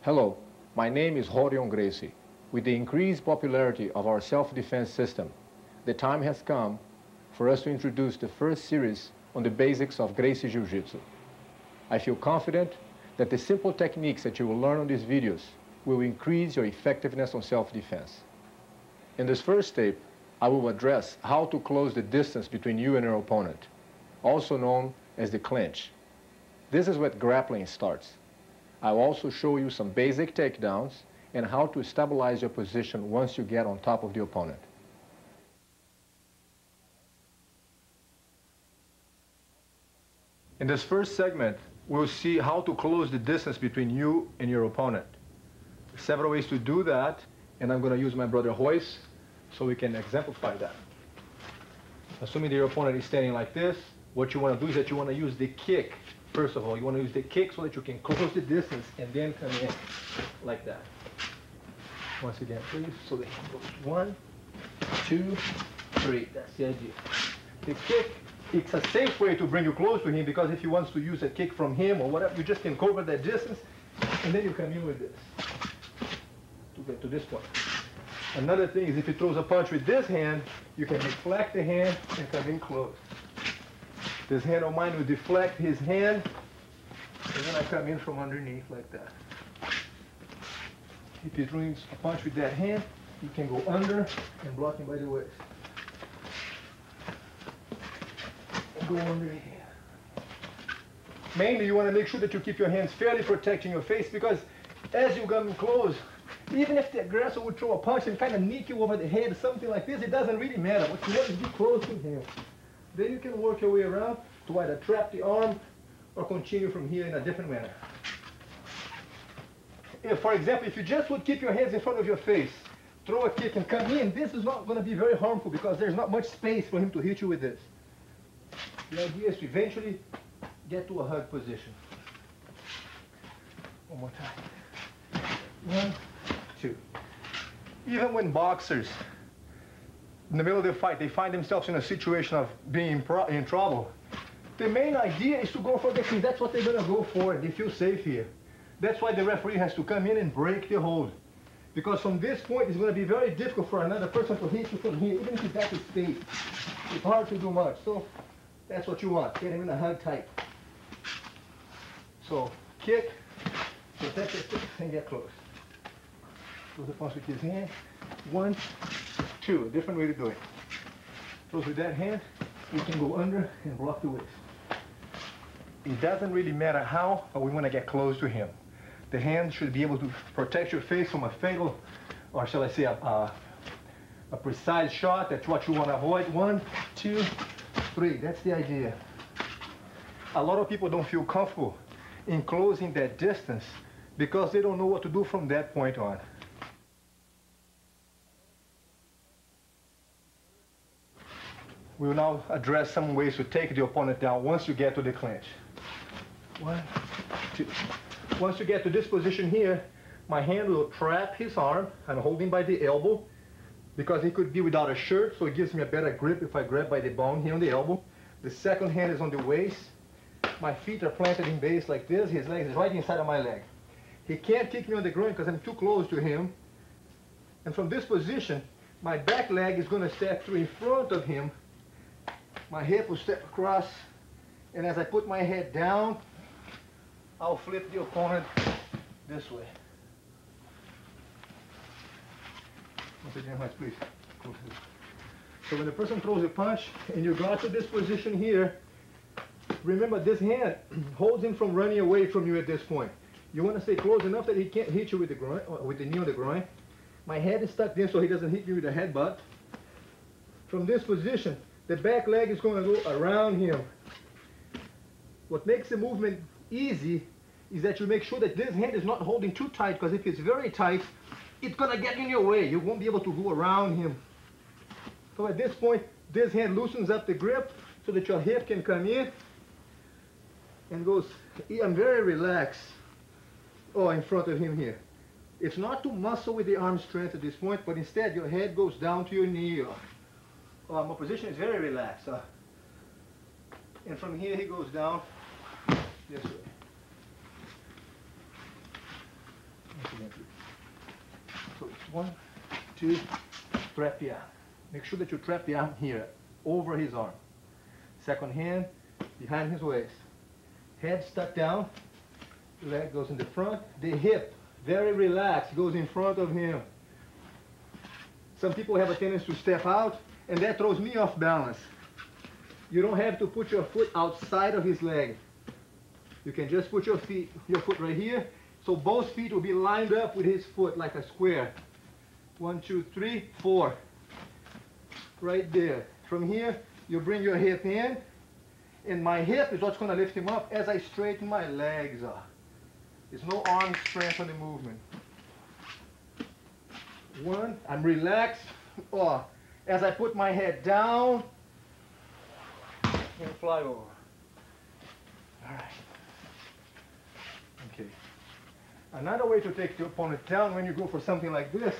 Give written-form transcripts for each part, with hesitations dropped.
Hello, my name is Rorion Gracie. With the increased popularity of our self-defense system, the time has come for us to introduce the first series on the basics of Gracie Jiu Jitsu. I feel confident that the simple techniques that you will learn on these videos will increase your effectiveness on self-defense. In this first tape, I will address how to close the distance between you and your opponent, also known as the clinch. This is where grappling starts. I'll also show you some basic takedowns and how to stabilize your position once you get on top of the opponent. In this first segment, we'll see how to close the distance between you and your opponent. Several ways to do that, and I'm going to use my brother Royce so we can exemplify that. Assuming that your opponent is standing like this, what you want to do is that you want to use the kick. First of all, you want to use the kick so that you can close the distance and then come in like that. Once again, please. So the hand goes 1, 2, 3. That's the idea. The kick, it's a safe way to bring you close to him, because if he wants to use a kick from him or whatever, you just can cover that distance and then you come in with this to get to this point. Another thing is if he throws a punch with this hand, you can deflect the hand and come in close. This hand of mine will deflect his hand, and then I come in from underneath like that. If he throws a punch with that hand, you can go under and block him by the waist. And go under here. Mainly, you want to make sure that you keep your hands fairly protecting your face, because as you come in close, even if the aggressor would throw a punch and kind of nick you over the head, something like this, it doesn't really matter. What you want is to be close to him. Then you can work your way around to either trap the arm or continue from here in a different manner. If, for example, if you just would keep your hands in front of your face, throw a kick and come in, this is not going to be very harmful because there's not much space for him to hit you with this. The idea is to eventually get to a hug position. One more time. 1, 2. Even when boxers, in the middle of the fight, they find themselves in a situation of being in trouble, the main idea is to go for the clinch. That's what they're going to go for. They feel safe here. That's why the referee has to come in and break the hold. Because from this point, it's going to be very difficult for another person to hit you from here, even if you got the space. It's hard to do much. So that's what you want. Get him in a hug tight. So kick, protect your stick, and get close. Throw the punch with his hand. 1, 2, a different way to do it. So with that hand, we can go under and block the waist. It doesn't really matter how, but we want to get close to him. The hand should be able to protect your face from a fatal, or shall I say, a precise shot. That's what you want to avoid. 1, 2, 3. That's the idea. A lot of people don't feel comfortable in closing that distance because they don't know what to do from that point on. We will now address some ways to take the opponent down once you get to the clinch. 1, 2. Once you get to this position here, my hand will trap his arm. I'm holding by the elbow because he could be without a shirt, so it gives me a better grip if I grab by the bone here on the elbow. The second hand is on the waist. My feet are planted in base like this. His leg is right inside of my leg. He can't kick me on the groin because I'm too close to him. And from this position, my back leg is going to step through in front of him. My hip will step across, and as I put my head down, I'll flip the opponent this way. Once again, please. So when the person throws a punch and you got to this position here, remember this hand holds him from running away from you at this point. You want to stay close enough that he can't hit you with the groin, with the knee on the groin. My head is tucked in so he doesn't hit me with the headbutt. From this position, the back leg is going to go around him. What makes the movement easy is that you make sure that this hand is not holding too tight, because if it's very tight, it's going to get in your way. You won't be able to go around him. So at this point, this hand loosens up the grip so that your hip can come in and goes, I'm very relaxed, in front of him here. It's not to muscle with the arm strength at this point, but instead your head goes down to your knee. My position is very relaxed. And from here he goes down this way. So it's 1, 2, trap the arm. Make sure that you trap the arm here, over his arm. Second hand, behind his waist. Head stuck down, leg goes in the front. The hip, very relaxed, goes in front of him. Some people have a tendency to step out, and that throws me off balance. You don't have to put your foot outside of his leg. You can just put your foot right here, so both feet will be lined up with his foot like a square. 1, 2, 3, 4. Right there. From here, you bring your hip in, and my hip is what's going to lift him up as I straighten my legs up. There's no arm strength on the movement. 1, I'm relaxed. Oh, as I put my head down, and fly over. All right. Okay. Another way to take your opponent down when you go for something like this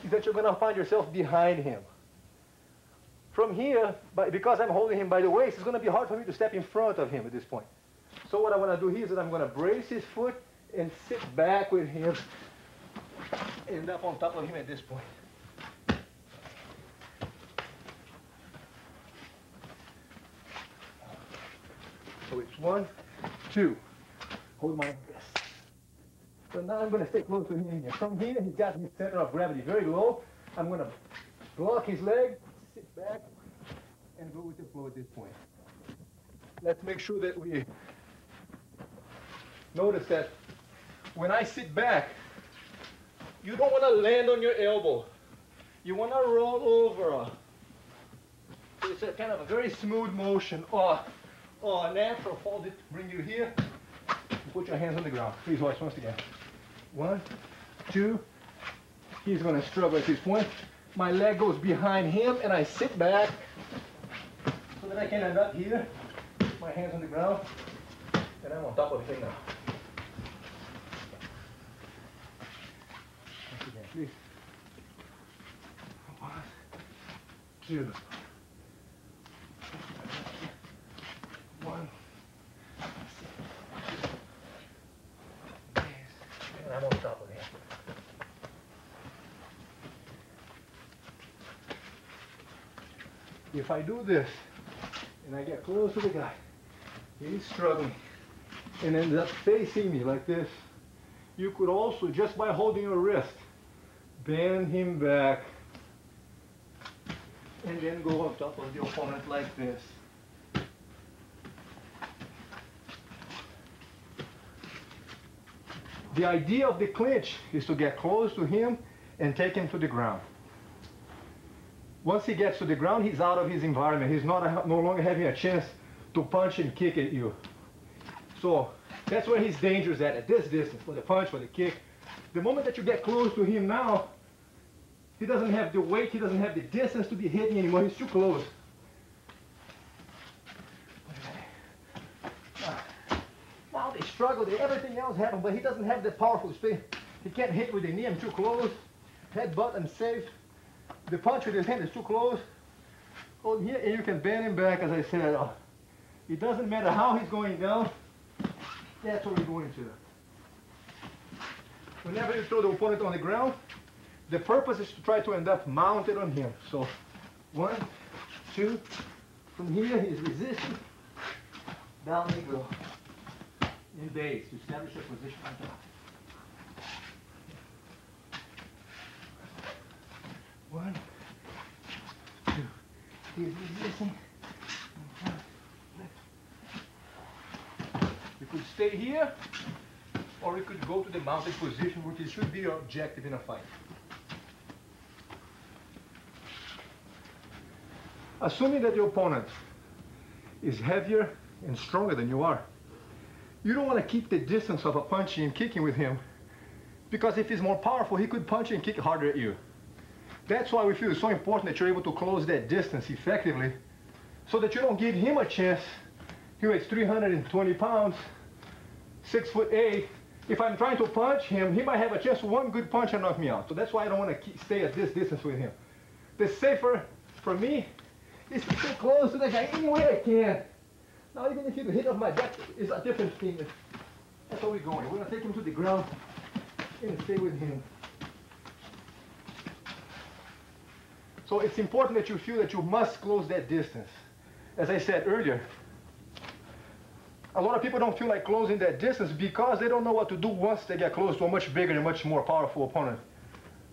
is that you're going to find yourself behind him. From here, because I'm holding him by the waist, it's going to be hard for me to step in front of him at this point. So what I want to do here is that I'm going to brace his foot and sit back with him, end up on top of him at this point. So it's 1, 2. Hold my wrist. So now I'm going to stay close to him here. From here, he's got his center of gravity very low. I'm going to block his leg, sit back, and go with the flow at this point. Let's make sure that we notice that when I sit back, you don't want to land on your elbow. You want to roll over. So it's a kind of a very smooth motion. Or natural, fold it, bring you here, and put your hands on the ground. Please watch once again. 1, 2. He's going to struggle at this point. My leg goes behind him, and I sit back so that I can end up here. My hands on the ground, and I'm on top of him now. Once again, please. 1, 2. 1. And I'm on top of him. If I do this, and I get close to the guy, he's struggling, and ends up facing me like this, you could also, just by holding your wrist, bend him back, and then go on top of the opponent like this. The idea of the clinch is to get close to him and take him to the ground. Once he gets to the ground, he's out of his environment. He's no longer having a chance to punch and kick at you. So that's where his danger is at this distance, for the punch, for the kick. The moment that you get close to him now, he doesn't have the weight, he doesn't have the distance to be hitting anymore. He's too close. Now they struggle, everything else happens, but he doesn't have the powerful speed. He can't hit with the knee, I'm too close. Headbutt, I'm safe. The punch with his hand is too close. Hold here, and you can bend him back, as I said. It doesn't matter how he's going down. That's what we're going to. Whenever you throw the opponent on the ground, the purpose is to try to end up mounted on him. So 1, 2, from here he's resisting. Down they go. In base to establish a position on top. 1, 2. He's resisting. We could stay here, or we could go to the mounted position, which should be your objective in a fight. Assuming that your opponent is heavier and stronger than you are, you don't want to keep the distance of a punching and kicking with him, because if he's more powerful, he could punch and kick harder at you. That's why we feel it's so important that you're able to close that distance effectively, so that you don't give him a chance. He weighs 320 pounds, 6'8". If I'm trying to punch him, he might have a chance, one good punch and knock me out. So that's why I don't want to stay at this distance with him. The safer for me is to stay close to the guy any way I can. Now, even if you hit off my back, it's a different thing. That's how we're going. We're going to take him to the ground and stay with him. So it's important that you feel that you must close that distance. As I said earlier, a lot of people don't feel like closing that distance because they don't know what to do once they get close to a much bigger and much more powerful opponent.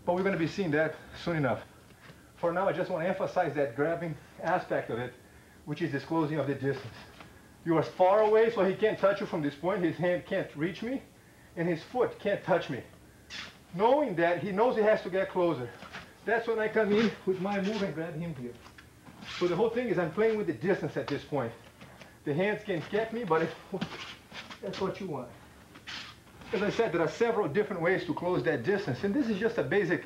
But we're going to be seeing that soon enough. For now, I just want to emphasize that grabbing aspect of it, which is this closing of the distance. You are far away, so he can't touch you from this point. His hand can't reach me, and his foot can't touch me. Knowing that, he knows he has to get closer. That's when I come in with my move and grab him here. So the whole thing is I'm playing with the distance at this point. The hands can catch me, but that's what you want. As I said, there are several different ways to close that distance, and this is just a basic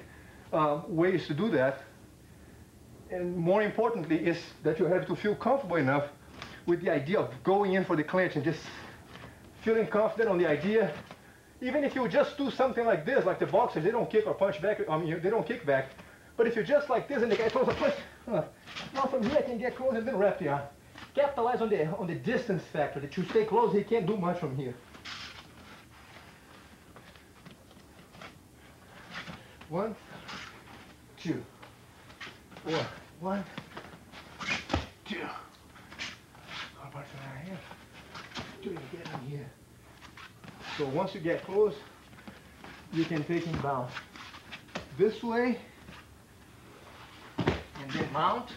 ways to do that. And more importantly is that you have to feel comfortable enough with the idea of going in for the clinch and just feeling confident on the idea. Even if you just do something like this, like the boxers, they don't kick or punch back, they don't kick back. But if you're just like this and the guy throws a punch, now from here I can get close and then wrap the arm. Capitalize on the distance factor, that you stay close, he can't do much from here. One, two, four. One, two. How about right here? Two, you get in here. So once you get close, you can take him down this way and then mount.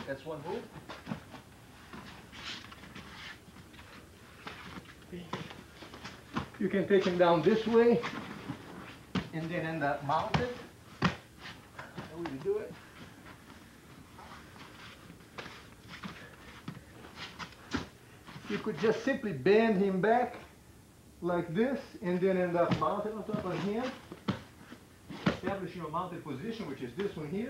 That's one move. You can take him down this way and then end up mounted. That's the way to do it. You could just simply bend him back like this and then end up mounted on top of him, establishing a mounted position, which is this one here.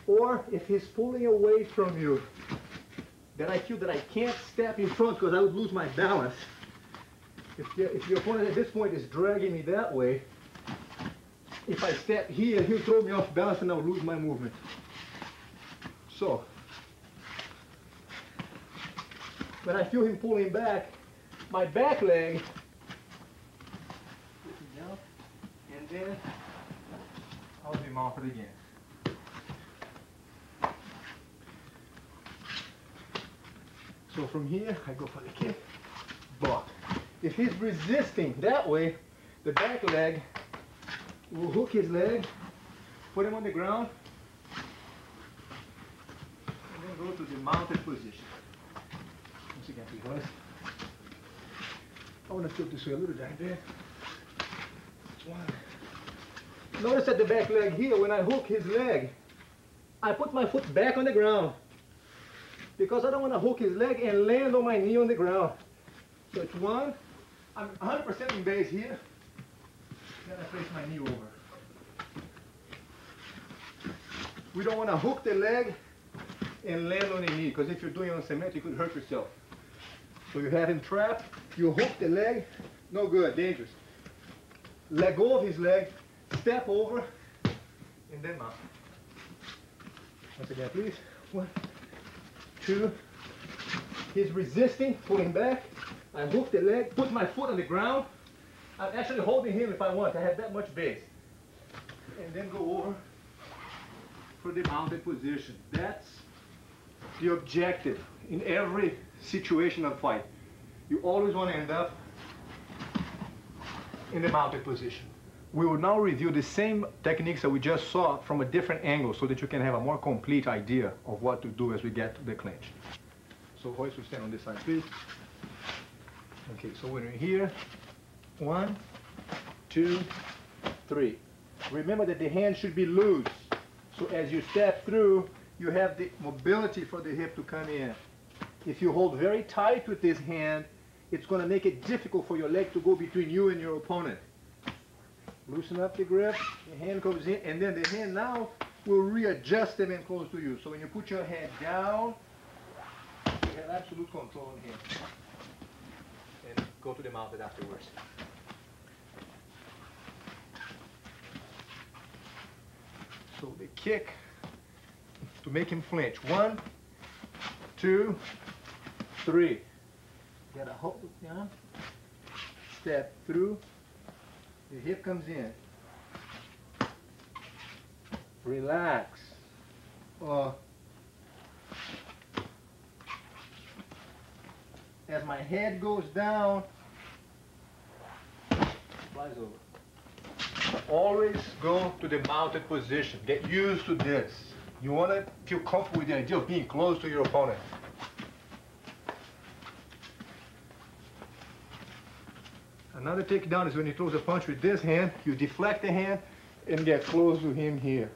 Or if he's pulling away from you, then I feel that I can't step in front because I would lose my balance. If your opponent at this point is dragging me that way, if I step here, he'll throw me off balance and I'll lose my movement. So, when I feel him pulling back, my back leg, down, and then I'll be mounted again. So from here, I go for the kick, block. If he's resisting that way, the back leg will hook his leg, put him on the ground, and then go to the mounted position. Once again, please, guys. I want to tilt this way a little down there. One. Notice that the back leg here, when I hook his leg, I put my foot back on the ground because I don't want to hook his leg and land on my knee on the ground. So it's one. I'm 100% in base here. Then I place my knee over. We don't want to hook the leg and land on the knee, because if you're doing it on cement, you could hurt yourself. So you have him trapped, you hook the leg, no good, dangerous. Let go of his leg, step over, and then mount. Once again, please. One, two. He's resisting, pulling back. I hook the leg, put my foot on the ground. I'm actually holding him if I want. I have that much base. And then go over for the mounted position. That's the objective in every situation of fight. You always want to end up in the mounted position. We will now review the same techniques that we just saw from a different angle so that you can have a more complete idea of what to do as we get to the clinch. So Royce will stand on this side, please. Okay, so when we're here, 1, 2, 3. Remember that the hand should be loose. So as you step through, you have the mobility for the hip to come in. If you hold very tight with this hand, it's going to make it difficult for your leg to go between you and your opponent. Loosen up the grip, the hand goes in, and then the hand now will readjust them and close to you. So when you put your hand down, you have absolute control on him. And go to the mounted afterwards. So the kick to make him flinch. 1, 2, 3. Gotta hold it down. Step through. The hip comes in. Relax. As my head goes down, flies over. Always go to the mounted position. Get used to this. You want to feel comfortable with the idea of being close to your opponent. Another takedown is when he throws a punch with this hand, you deflect the hand and get close to him here.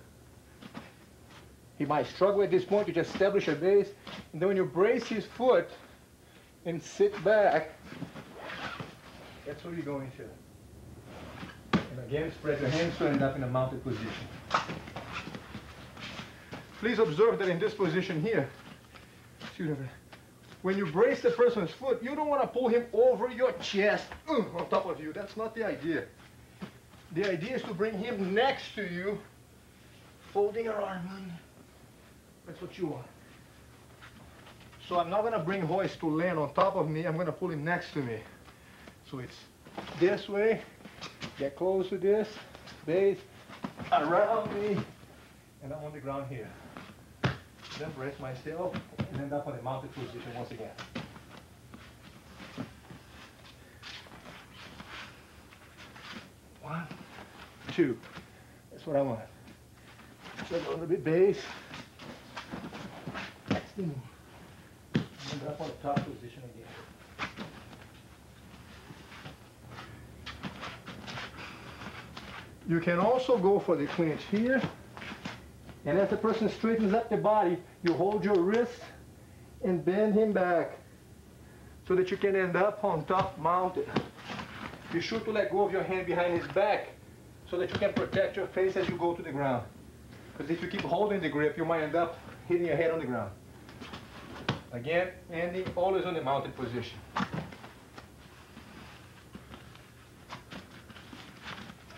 He might struggle at this point, you just establish a base, and then when you brace his foot and sit back, that's what you're going to. And again, spread your hands to end up in a mounted position. Please observe that in this position here, when you brace the person's foot, you don't want to pull him over your chest on top of you. That's not the idea. The idea is to bring him next to you, folding your arm in. That's what you want. So I'm not going to bring Royce to land on top of me. I'm going to pull him next to me. So it's this way, get close to this, base, around me, and I'm on the ground here. Then brace myself and end up on the mounted position once again. One, two. That's what I want. So a little bit base. Next thing. End up on the top position again. You can also go for the clinch here. And as the person straightens up the body, you hold your wrist and bend him back so that you can end up on top mounted. Be sure to let go of your hand behind his back so that you can protect your face as you go to the ground. Because if you keep holding the grip, you might end up hitting your head on the ground. Again, ending always on the mounted position.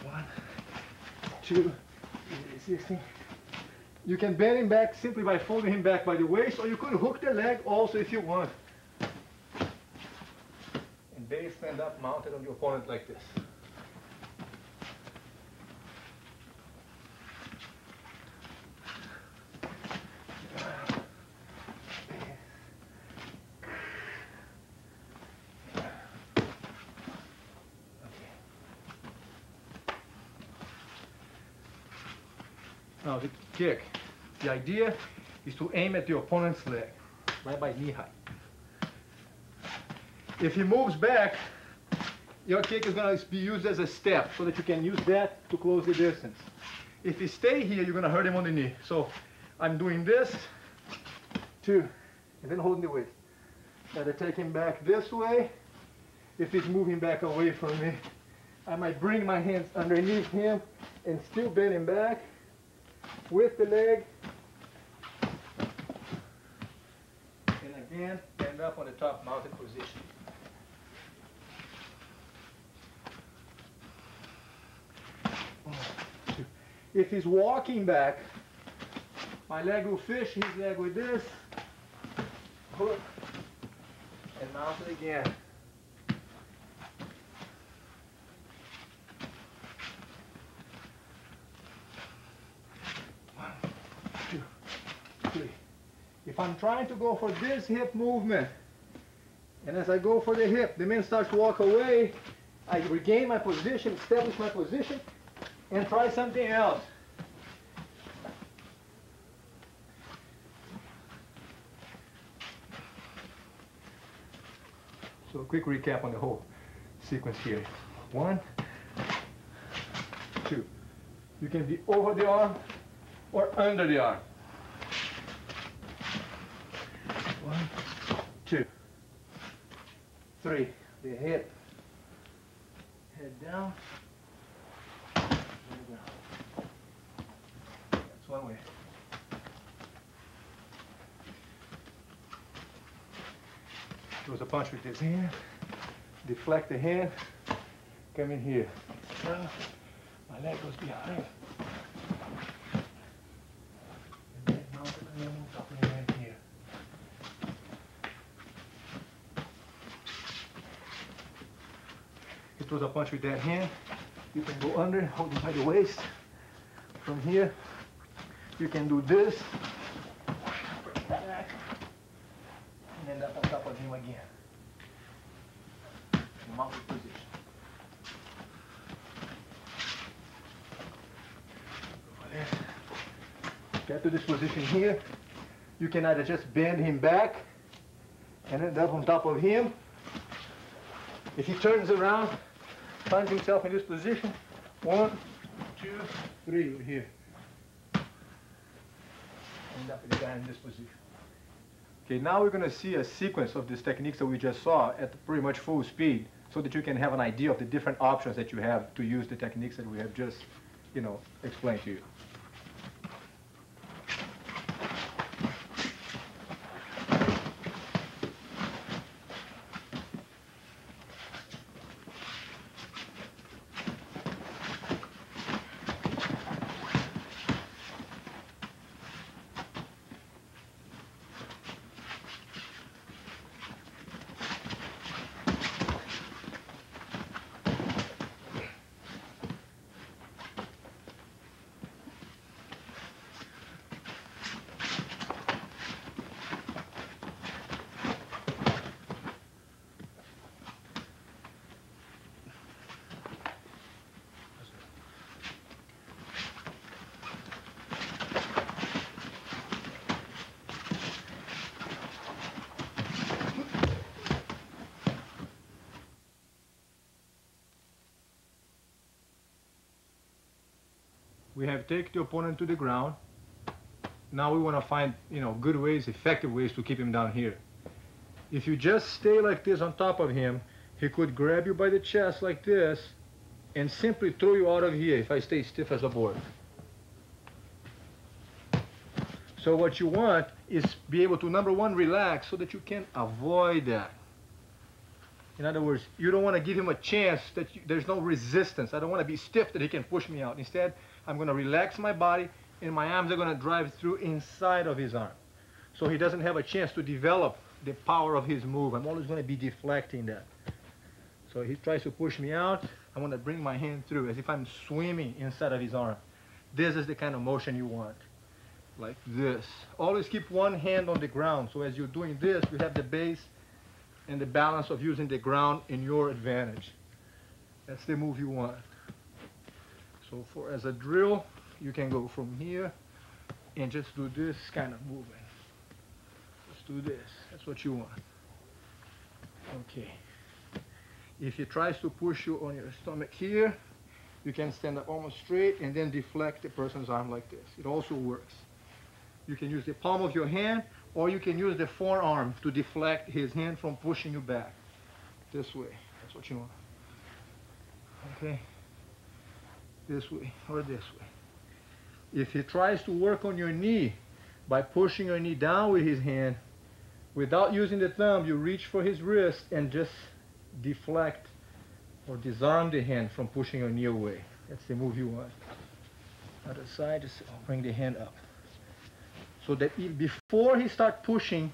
One, two, 16. You can bend him back simply by folding him back by the waist, or you could hook the leg also if you want. And base stand up mounted on your opponent like this. Now the kick. The idea is to aim at the opponent's leg, right by knee height. If he moves back, your kick is going to be used as a step so that you can use that to close the distance. If you stay here, you're going to hurt him on the knee. So I'm doing this, 2, and then holding the weight. Gotta take him back this way. If he's moving back away from me, I might bring my hands underneath him and still bend him back with the leg. And again, stand up on the top mounted position. If he's walking back, my leg will fish his leg with this, hook, and mount it again. One, two, three. If I'm trying to go for this hip movement, and as I go for the hip, the man starts to walk away, I regain my position, establish my position, and try something else. So a quick recap on the whole sequence here. 1, 2. You can be over the arm or under the arm. 1, 2, 3. The hip. Head down. That's one way. Throws a punch with his hand, deflect the hand, come in here. My leg goes behind. And then mount it again. throws a punch with that hand, you can go under, hold him by the waist. From here, you can do this, back, and end up on top of him again. Mounted position. Get to this position here. You can either just bend him back and end up on top of him. If he turns around, finds himself in this position, 1, 2, 3, over here. End up with the guy in this position. Okay, now we're going to see a sequence of these techniques that we just saw at pretty much full speed, so that you can have an idea of the different options that you have to use the techniques that we have just, explained to you. We have taken the opponent to the ground. Now we want to find, good ways, effective ways to keep him down here. If you just stay like this on top of him, he could grab you by the chest like this and simply throw you out of here if I stay stiff as a board. So what you want is be able to, number one, relax so that you can avoid that. In other words, you don't want to give him a chance that there's no resistance. I don't want to be stiff that he can push me out. Instead, I'm going to relax my body and my arms are going to drive through inside of his arm. So he doesn't have a chance to develop the power of his move. I'm always going to be deflecting that. So he tries to push me out. I want to bring my hand through as if I'm swimming inside of his arm. This is the kind of motion you want. Like this. Always keep one hand on the ground. So as you're doing this, you have the base and the balance of using the ground in your advantage. That's the move you want. So as a drill, you can go from here and just do this kind of movement. Just do this. That's what you want. Okay. If he tries to push you on your stomach here, you can stand up almost straight and then deflect the person's arm like this. It also works. You can use the palm of your hand, or you can use the forearm to deflect his hand from pushing you back. This way. That's what you want. Okay? This way or this way. If he tries to work on your knee by pushing your knee down with his hand, without using the thumb, you reach for his wrist and just deflect or disarm the hand from pushing your knee away. That's the move you want. Other side, just bring the hand up. So that before he starts pushing,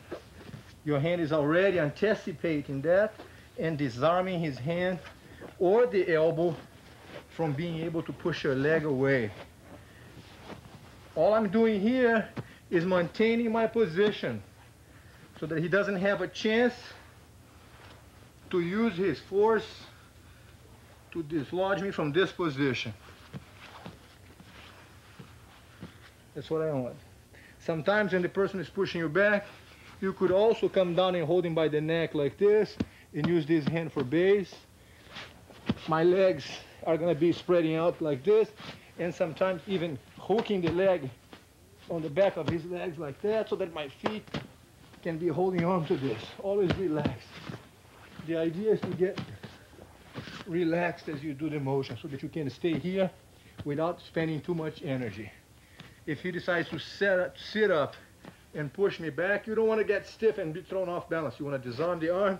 your hand is already anticipating that and disarming his hand or the elbow from being able to push your leg away. All I'm doing here is maintaining my position so that he doesn't have a chance to use his force to dislodge me from this position. That's what I want. Sometimes when the person is pushing you back, you could also come down and hold him by the neck like this and use this hand for base. My legs are going to be spreading out like this, and sometimes even hooking the leg on the back of his legs like that so that my feet can be holding on to this. Always relax. The idea is to get relaxed as you do the motion so that you can stay here without spending too much energy. If he decides to sit up and push me back, you don't want to get stiff and be thrown off balance. You want to disarm the arm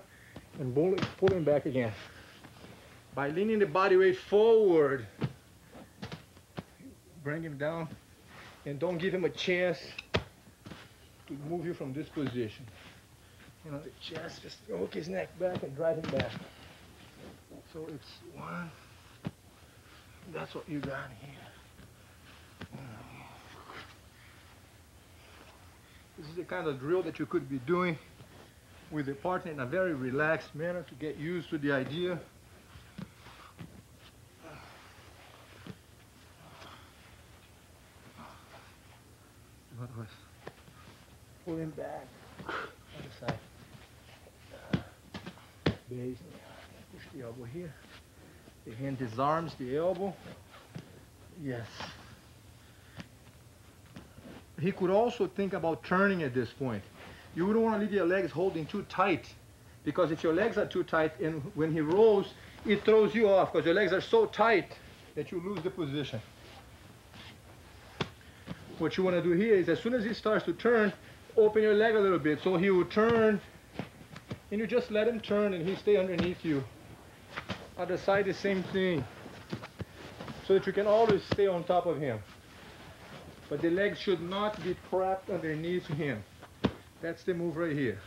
and pull him back again. By leaning the body weight forward, bring him down and don't give him a chance to move you from this position. The chest, just hook his neck back and drive him back. So it's 1. That's what you got here. This is the kind of drill that you could be doing with a partner in a very relaxed manner to get used to the idea. Pull him back. Other side. Base. Push the elbow here. The hand disarms the elbow. Yes. He could also think about turning at this point. You wouldn't want to leave your legs holding too tight, because if your legs are too tight and when he rolls, it throws you off because your legs are so tight that you lose the position. What you want to do here is as soon as he starts to turn, open your leg a little bit so he will turn, and you just let him turn and he stay underneath you. Other side, the same thing, so that you can always stay on top of him. But the legs should not be trapped underneath him. That's the move right here.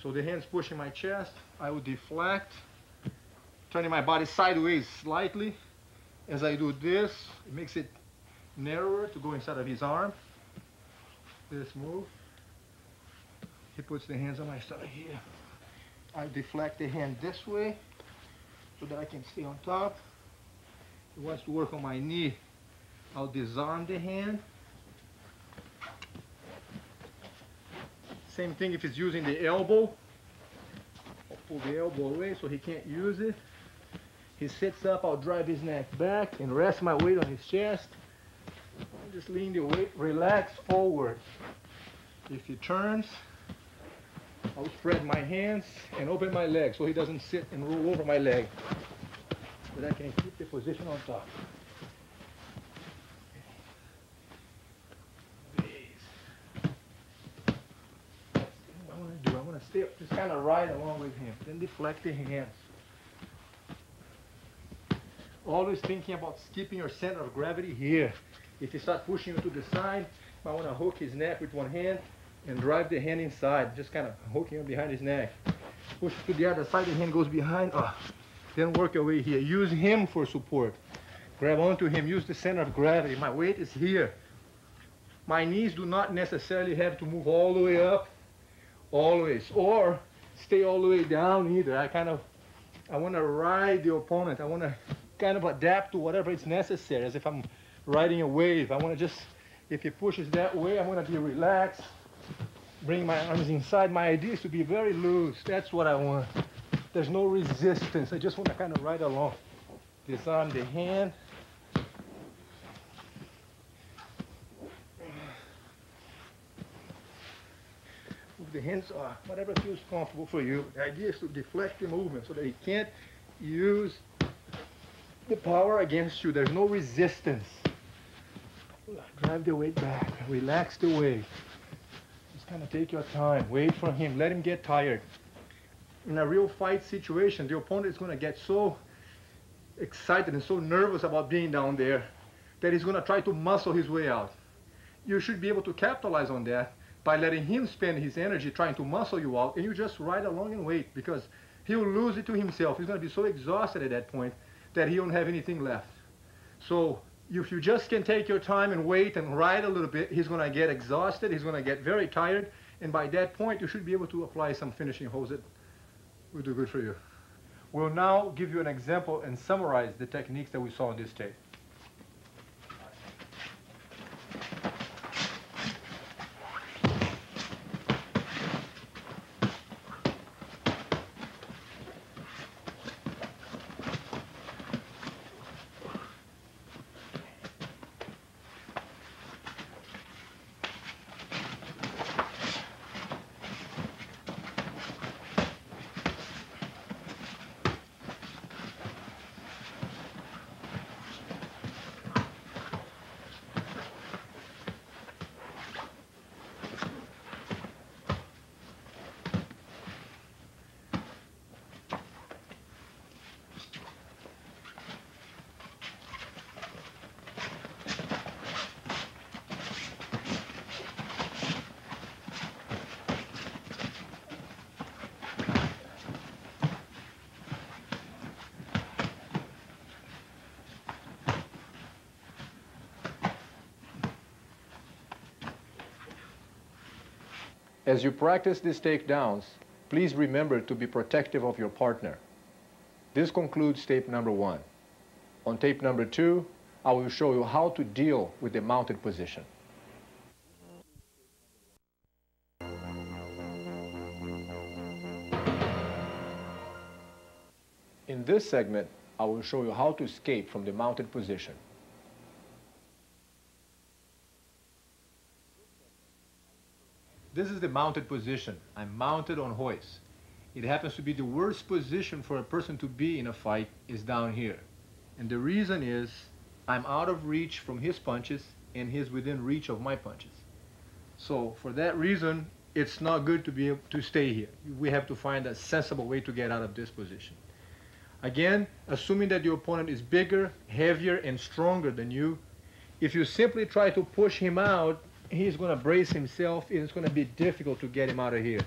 So the hand's pushing my chest. I will deflect, turning my body sideways slightly. As I do this, it makes it narrower to go inside of his arm. This move. He puts the hands on my stomach here. I deflect the hand this way so that I can stay on top. He wants to work on my knee. I'll disarm the hand. Same thing if he's using the elbow. I'll pull the elbow away so he can't use it. He sits up, I'll drive his neck back and rest my weight on his chest. And just lean the weight, relax forward. If he turns, I'll spread my hands and open my leg so he doesn't sit and roll over my leg. So that I can keep the position on top. Stay, just kind of ride along with him, then deflect the hands. Always thinking about keeping your center of gravity here. If he starts pushing you to the side, I want to hook his neck with one hand and drive the hand inside, just kind of hooking him behind his neck. Push to the other side, the hand goes behind, then work your way here. Use him for support. Grab onto him, use the center of gravity. My weight is here. My knees do not necessarily have to move all the way up, always, or stay all the way down either. I want to ride the opponent. I want to kind of adapt to whatever is necessary, as if I'm riding a wave. I want to just, if he pushes that way, I want to be relaxed, bring my arms inside. My idea is to be very loose. That's what I want. There's no resistance. I just want to kind of ride along. Disarm the hand. The hands are whatever feels comfortable for you. The idea is to deflect the movement so that he can't use the power against you. There's no resistance. Drive the weight back. Relax the weight. Just kind of take your time. Wait for him. Let him get tired. In a real fight situation, the opponent is going to get so excited and so nervous about being down there that he's going to try to muscle his way out. You should be able to capitalize on that by letting him spend his energy trying to muscle you out, and you just ride along and wait, because he'll lose it to himself. He's going to be so exhausted at that point that he won't have anything left. So if you just can take your time and wait and ride a little bit, he's going to get exhausted, he's going to get very tired, and by that point you should be able to apply some finishing holds that will do good for you. We'll now give you an example and summarize the techniques that we saw on this tape. As you practice these takedowns, please remember to be protective of your partner. This concludes tape number 1. On tape number 2, I will show you how to deal with the mounted position. In this segment, I will show you how to escape from the mounted position. This is the mounted position. I'm mounted on hoist. It happens to be the worst position for a person to be in a fight is down here. And the reason is I'm out of reach from his punches and he's within reach of my punches. So for that reason, it's not good to be able to stay here. We have to find a sensible way to get out of this position. Again, assuming that your opponent is bigger, heavier, and stronger than you, if you simply try to push him out, he's going to brace himself and it's going to be difficult to get him out of here.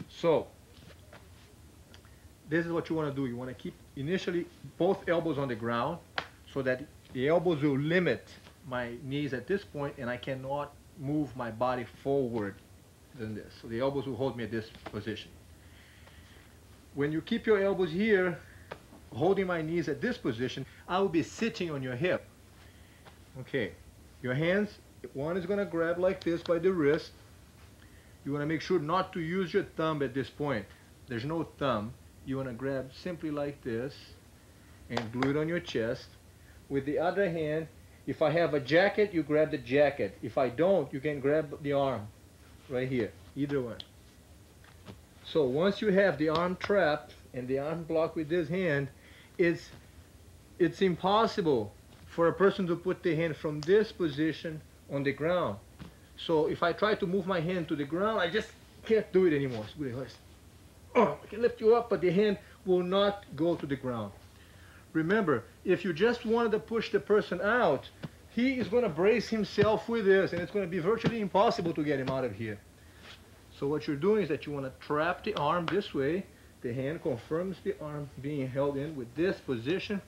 So, this is what you want to do. You want to keep initially both elbows on the ground so that the elbows will limit my knees at this point and I cannot move my body forward than this. So the elbows will hold me at this position. When you keep your elbows here, holding my knees at this position, I will be sitting on your hip. Okay, your hands, one is going to grab like this by the wrist. You want to make sure not to use your thumb at this point. There's no thumb. You want to grab simply like this and glue it on your chest. With the other hand, if I have a jacket, you grab the jacket. If I don't, you can grab the arm right here, either one. So once you have the arm trapped and the arm blocked with this hand, it's impossible for a person to put the hand from this position on the ground. So if I try to move my hand to the ground, I just can't do it anymore. Oh, I can lift you up, but the hand will not go to the ground. Remember, if you just wanted to push the person out, he is going to brace himself with this, and it's going to be virtually impossible to get him out of here. So what you're doing is that you want to trap the arm this way. The hand confirms the arm being held in with this position,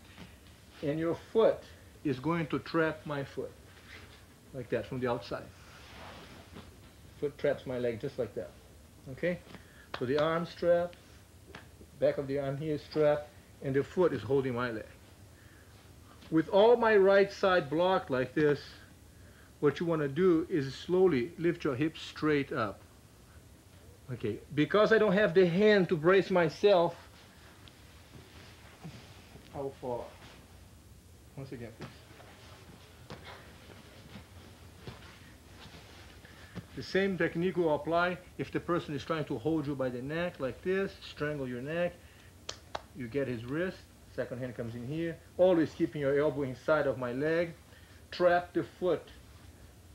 and your foot is going to trap my foot, like that, from the outside. Foot traps my leg just like that. Okay? So the arm strapped, back of the arm here is strapped, and the foot is holding my leg. With all my right side blocked like this, what you want to do is slowly lift your hips straight up. Okay, because I don't have the hand to brace myself, I will fall. Once again, please. The same technique will apply if the person is trying to hold you by the neck like this, strangle your neck. You get his wrist, second hand comes in here, always keeping your elbow inside of my leg. Trap the foot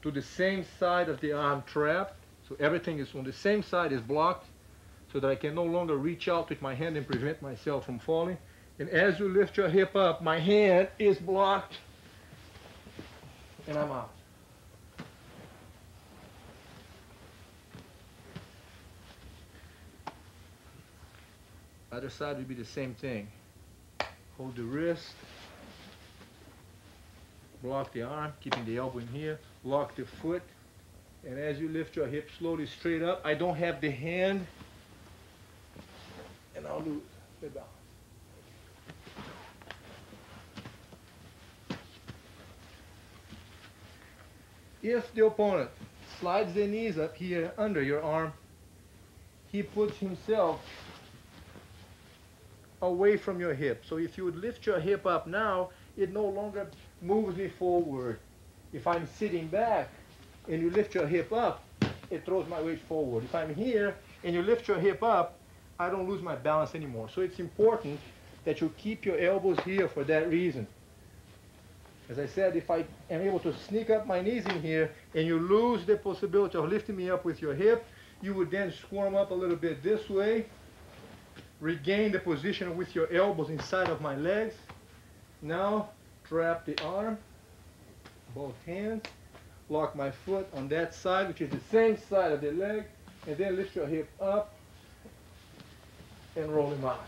to the same side of the arm trapped, so everything is on the same side is blocked, so that I can no longer reach out with my hand and prevent myself from falling. And as you lift your hip up, my hand is blocked, and I'm out. Other side will be the same thing. Hold the wrist, block the arm, keeping the elbow in here, lock the foot, and as you lift your hip slowly straight up, I don't have the hand, and I'll lose the balance. If the opponent slides the knees up here under your arm, he puts himself away from your hip. So if you would lift your hip up now, it no longer moves me forward. If I'm sitting back and you lift your hip up, it throws my weight forward. If I'm here and you lift your hip up, I don't lose my balance anymore. So it's important that you keep your elbows here for that reason. As I said, if I am able to sneak up my knees in here and you lose the possibility of lifting me up with your hip, you would then squirm up a little bit this way, regain the position with your elbows inside of my legs. Now trap the arm, both hands, lock my foot on that side, which is the same side of the leg, and then lift your hip up and roll him out.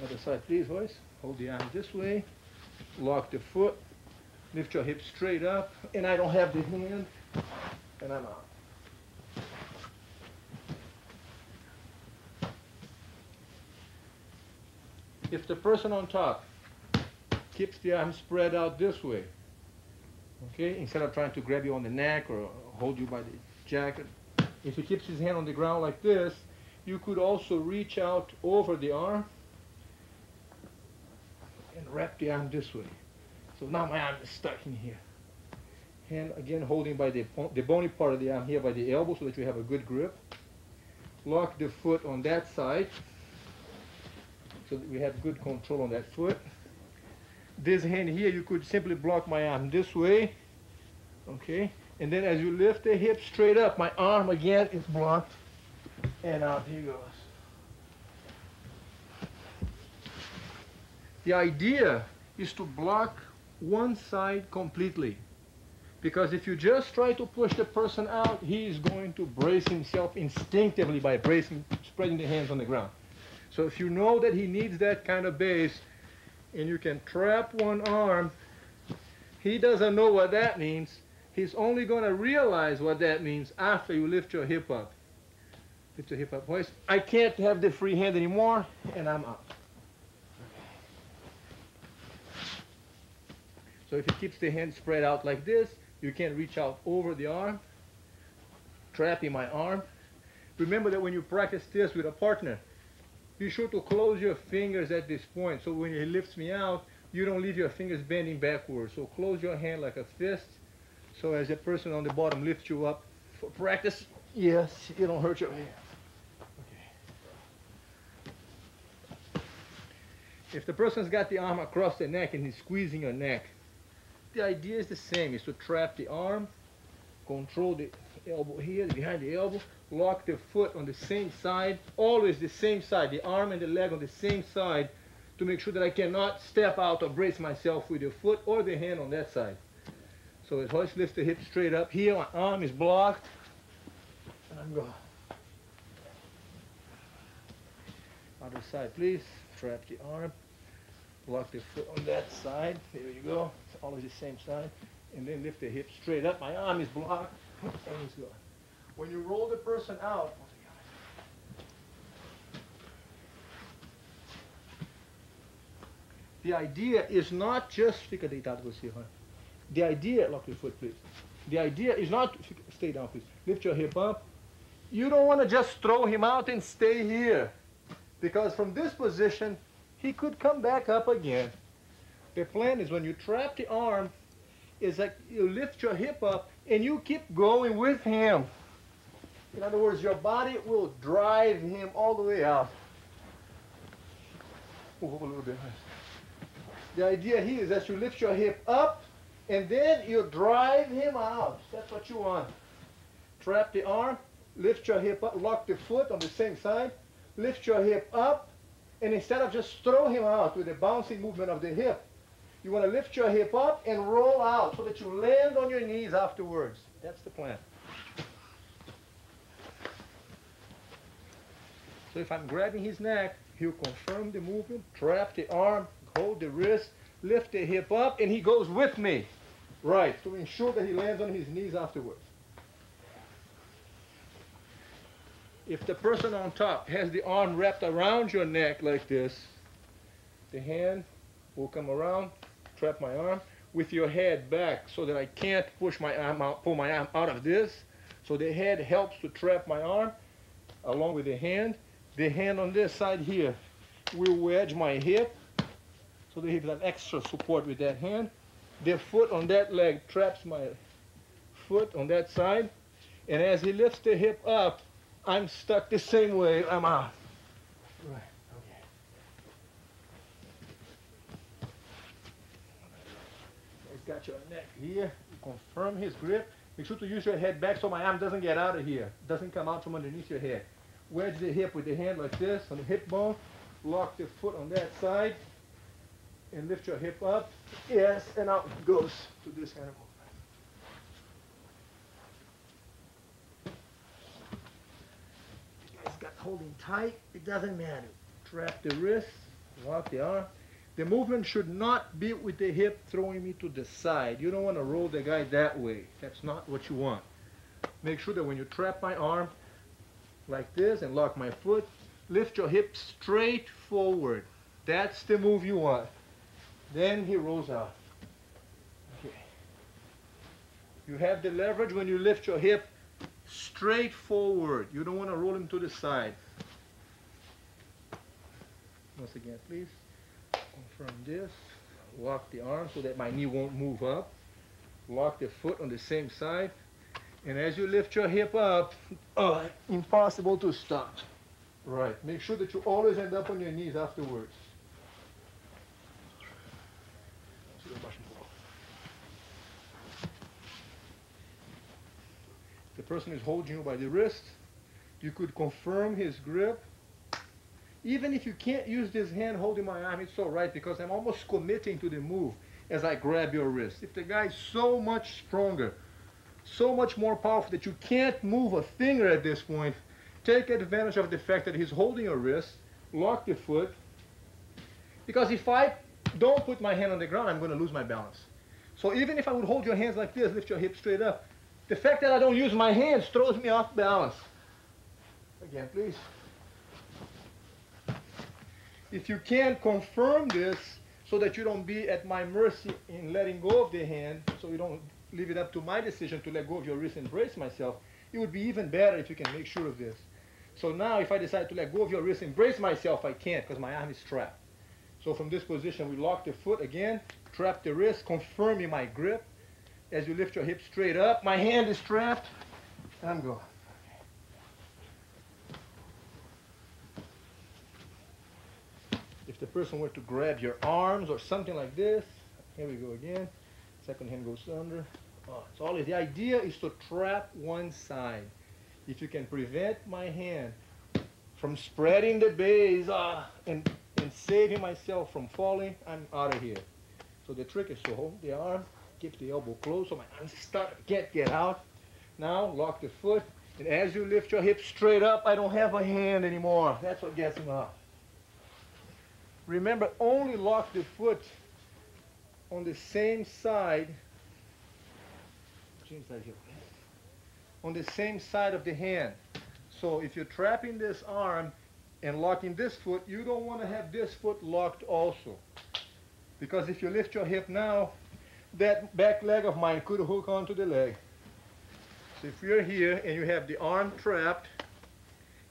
Other side, please, boys. Hold the arm this way, lock the foot, Lift your hips straight up, and I don't have the hand, and I'm out. If the person on top keeps the arm spread out this way, okay, instead of trying to grab you on the neck or hold you by the jacket, if he keeps his hand on the ground like this, you could also reach out over the arm and wrap the arm this way. So now my arm is stuck in here. Hand again holding by the bony part of the arm here by the elbow so that you have a good grip. Lock the foot on that side so that we have good control on that foot. This hand here, you could simply block my arm this way, okay? And then as you lift the hip straight up, my arm again is blocked, and out he goes. The idea is to block one side completely, because if you just try to push the person out, he is going to brace himself instinctively by spreading the hands on the ground. So if you know that he needs that kind of base, and you can trap one arm, he doesn't know what that means. He's only going to realize what that means after you lift your hip up. Lift your hip up, boys. I can't have the free hand anymore, and I'm out. So if he keeps the hand spread out like this, you can reach out over the arm, trapping my arm. Remember that when you practice this with a partner, be sure to close your fingers at this point, so when he lifts me out, you don't leave your fingers bending backwards. So close your hand like a fist, so as the person on the bottom lifts you up for practice, yes, you don't hurt your hand. Okay. If the person's got the arm across the neck and he's squeezing your neck, the idea is the same, is to trap the arm, control the elbow here, behind the elbow, lock the foot on the same side, always the same side, the arm and the leg on the same side, to make sure that I cannot step out or brace myself with the foot or the hand on that side. So as I lift the hip straight up here, my arm is blocked, and I'm going. Other side, please. Trap the arm, block the foot on that side. There you go. It's always the same side. And then lift the hip straight up. My arm is blocked, and it's going. When you roll the person out, the idea is not just, fica deitado você, huh? The idea, lock your foot please. The idea is not, stay down please, lift your hip up. You don't want to just throw him out and stay here, because from this position, he could come back up again. The plan is when you trap the arm, is that you lift your hip up and you keep going with him. In other words, your body will drive him all the way out. Move up a little bit. The idea here is that you lift your hip up and then you drive him out. That's what you want. Trap the arm, lift your hip up, lock the foot on the same side, lift your hip up, and instead of just throw him out with the bouncing movement of the hip, you want to lift your hip up and roll out so that you land on your knees afterwards. That's the plan. So if I'm grabbing his neck, he'll confirm the movement, trap the arm, hold the wrist, lift the hip up, and he goes with me. Right, to ensure that he lands on his knees afterwards. If the person on top has the arm wrapped around your neck like this, the hand will come around, trap my arm, with your head back so that I can't push my arm out, pull my arm out of this. So the head helps to trap my arm along with the hand. The hand on this side here will wedge my hip so that he has extra support with that hand. The foot on that leg traps my foot on that side. And as he lifts the hip up, I'm stuck the same way. I'm out. Right. Okay. He's got your neck here. Confirm his grip. Make sure to use your head back so my arm doesn't get out of here. Doesn't come out from underneath your head. Wedge the hip with the hand like this on the hip bone. Lock the foot on that side. And lift your hip up. Yes, and out it goes to this kind of movement. Got holding tight, it doesn't matter. Trap the wrist, lock the arm, The movement should not be with the hip throwing me to the side. You don't want to roll the guy that way. That's not what you want. Make sure that when you trap my arm like this and lock my foot, lift your hip straight forward. That's the move you want. Then he rolls out. Okay. You have the leverage when you lift your hip straight forward. You don't want to roll him to the side. Once again, please. Confirm this. Lock the arm so that my knee won't move up. Lock the foot on the same side. And as you lift your hip up, impossible to stop. Right. Make sure that you always end up on your knees afterwards. The person is holding you by the wrist. You could confirm his grip. Even if you can't use this hand holding my arm, it's all right because I'm almost committing to the move as I grab your wrist. If the guy is so much stronger, so much more powerful that you can't move a finger at this point, take advantage of the fact that he's holding your wrist, lock the foot, because if I don't put my hand on the ground, I'm going to lose my balance. So even if I would hold your hands like this, lift your hips straight up, the fact that I don't use my hands throws me off balance. Again, please. If you can confirm this so that you don't be at my mercy in letting go of the hand, so you don't leave it up to my decision to let go of your wrist and brace myself, it would be even better if you can make sure of this. So now if I decide to let go of your wrist and brace myself, I can't because my arm is trapped. So from this position, we lock the foot again, trap the wrist, confirming my grip. As you lift your hips straight up, my hand is trapped, and I'm going. If the person were to grab your arms or something like this, here we go again. Second hand goes under. It's always, the idea is to trap one side. If you can prevent my hand from spreading the base and saving myself from falling, I'm out of here. So the trick is to hold the arm, keep the elbow closed so my arm can't get out. Now lock the foot, and as you lift your hips straight up, I don't have a hand anymore. That's what gets him off. Remember, only lock the foot on the same side. On the same side of the hand. So if you're trapping this arm and locking this foot, you don't want to have this foot locked also. Because if you lift your hip now, that back leg of mine could hook onto the leg. So if you're here and you have the arm trapped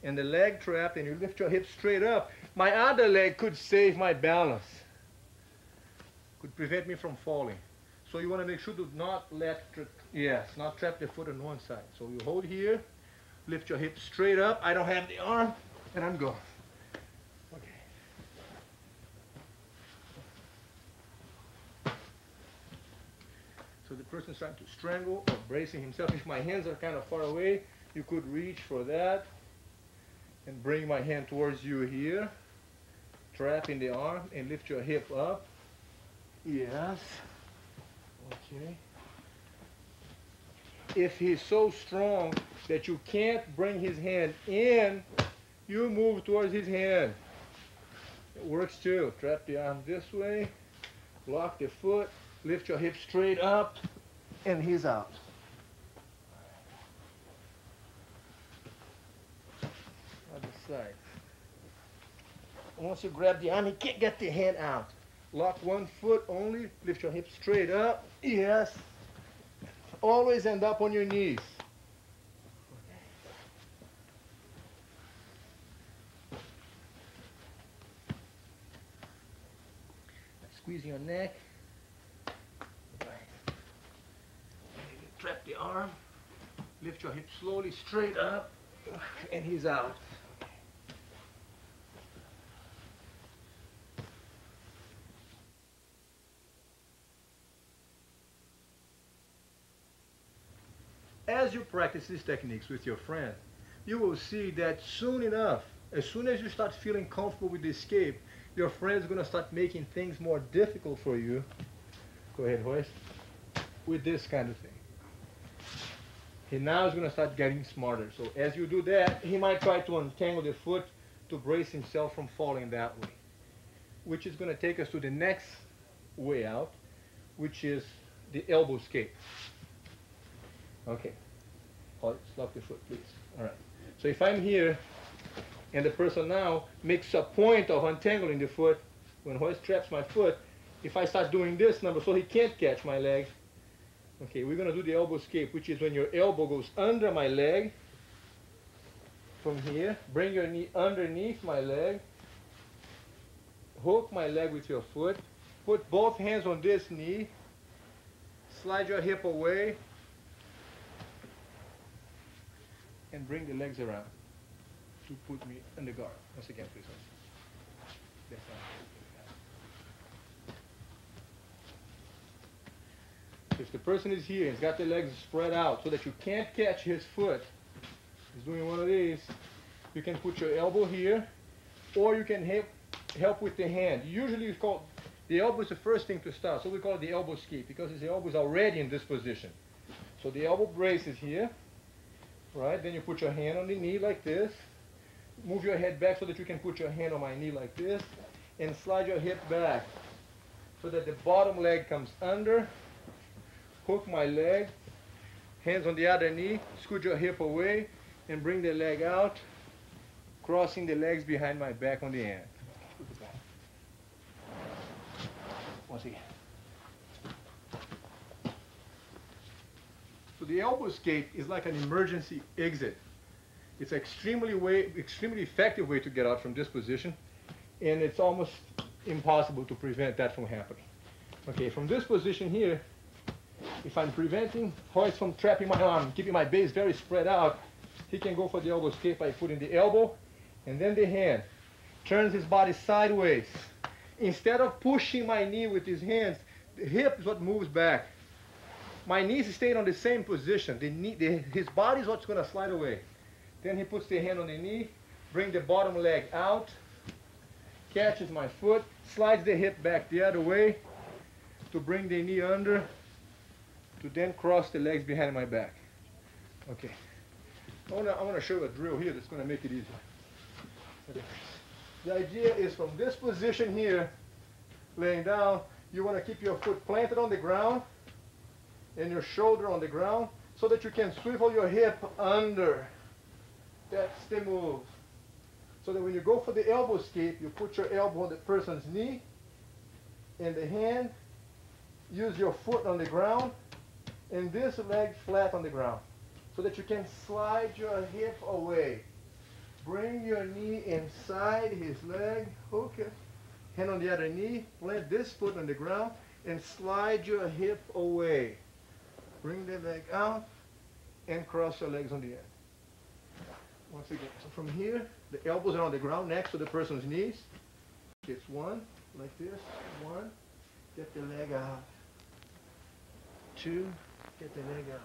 and the leg trapped and you lift your hip straight up, my other leg could save my balance. Could prevent me from falling. So you want to make sure to not not trap the foot on one side. So you hold here, lift your hip straight up. I don't have the arm, and I'm going. Okay. So the person's trying to strangle or bracing himself. If my hands are kind of far away, you could reach for that and bring my hand towards you here. Trapping the arm and lift your hip up. Yes. Okay. If he's so strong that you can't bring his hand in, you move towards his hand. It works too. Trap the arm this way, lock the foot, lift your hip straight up, and he's out. Other side. Once you grab the arm, he can't get the hand out. Lock one foot only, lift your hips straight up. Yes. Always end up on your knees. Squeeze your neck. Trap the arm. Lift your hips slowly straight up. And he's out. As you practice these techniques with your friend, you will see that soon enough, as soon as you start feeling comfortable with the escape, your friend is going to start making things more difficult for you. Go ahead, Royce. With this kind of thing. He now is going to start getting smarter. So as you do that, he might try to untangle the foot to brace himself from falling that way. which is going to take us to the next way out, which is the elbow escape. Okay. Lock the foot, please. All right. So if I'm here, and the person now makes a point of untangling the foot, when Hoist traps my foot, if I start doing this number so he can't catch my leg, okay, we're going to do the elbow escape, which is when your elbow goes under my leg, from here, bring your knee underneath my leg, hook my leg with your foot, put both hands on this knee, slide your hip away, and bring the legs around to put me in the guard. Once again, please. That's right. If the person is here, he's got the legs spread out so that you can't catch his foot, he's doing one of these, you can put your elbow here, or you can help with the hand. Usually it's called, the elbow is the first thing to start, so we call it the elbow escape because his elbow is already in this position. So the elbow brace is here, right? Then you put your hand on the knee like this, move your head back so that you can put your hand on my knee like this, and slide your hip back so that the bottom leg comes under, hook my leg, hands on the other knee, scoot your hip away, and bring the leg out, crossing the legs behind my back on the end. Once again. So the elbow escape is like an emergency exit. It's an extremely effective way to get out from this position, and it's almost impossible to prevent that from happening. Okay, from this position here, if I'm preventing Hoist from trapping my arm, keeping my base very spread out, he can go for the elbow escape by putting the elbow and then the hand. Turns his body sideways. Instead of pushing my knee with his hands, the hip is what moves back. My knees stay on the same position. His body is what's going to slide away. Then he puts the hand on the knee, bring the bottom leg out, catches my foot, slides the hip back the other way to bring the knee under, to then cross the legs behind my back. Okay. I want to show you a drill here that's going to make it easier. Okay. The idea is from this position here, laying down, you want to keep your foot planted on the ground and your shoulder on the ground so that you can swivel your hip under. That's the move. So that when you go for the elbow escape, you put your elbow on the person's knee and the hand, use your foot on the ground and this leg flat on the ground so that you can slide your hip away. Bring your knee inside his leg, hook it, hand on the other knee, plant this foot on the ground and slide your hip away. Bring the leg out and cross your legs on the end. Once again, so from here, the elbows are on the ground next to the person's knees. It's one, like this, one, get the leg out. Two, get the leg out.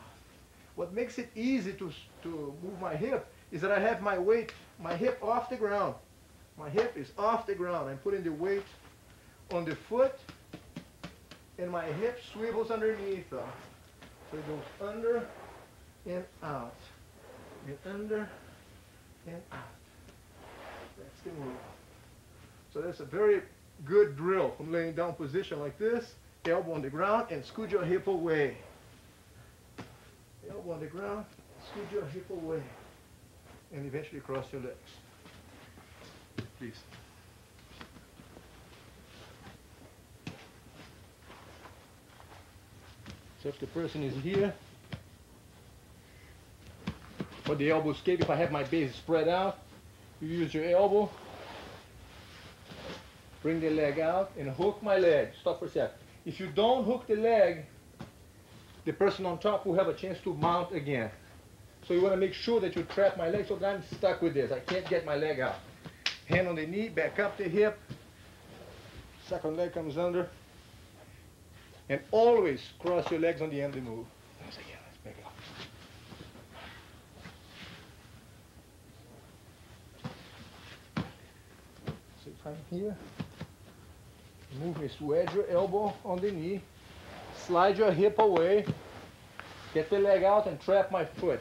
What makes it easy to move my hip is that I have my weight, my hip off the ground. My hip is off the ground. I'm putting the weight on the foot and my hip swivels underneath. So it goes under and out. And under and out. That's the move. So that's a very good drill from laying down position like this, elbow on the ground and scoot your hip away. Elbow on the ground, scoot your hip away. And eventually cross your legs. Please. So if the person is here, for the elbow escape, if I have my base spread out, you use your elbow, bring the leg out and hook my leg. Stop for a sec. If you don't hook the leg, the person on top will have a chance to mount again. So you want to make sure that you trap my leg so that I'm stuck with this. I can't get my leg out. Hand on the knee, back up the hip. Second leg comes under. And always cross your legs on the end of the move. Once again, let's back up. So if I'm here, movement is wedge your elbow on the knee, slide your hip away, get the leg out and trap my foot.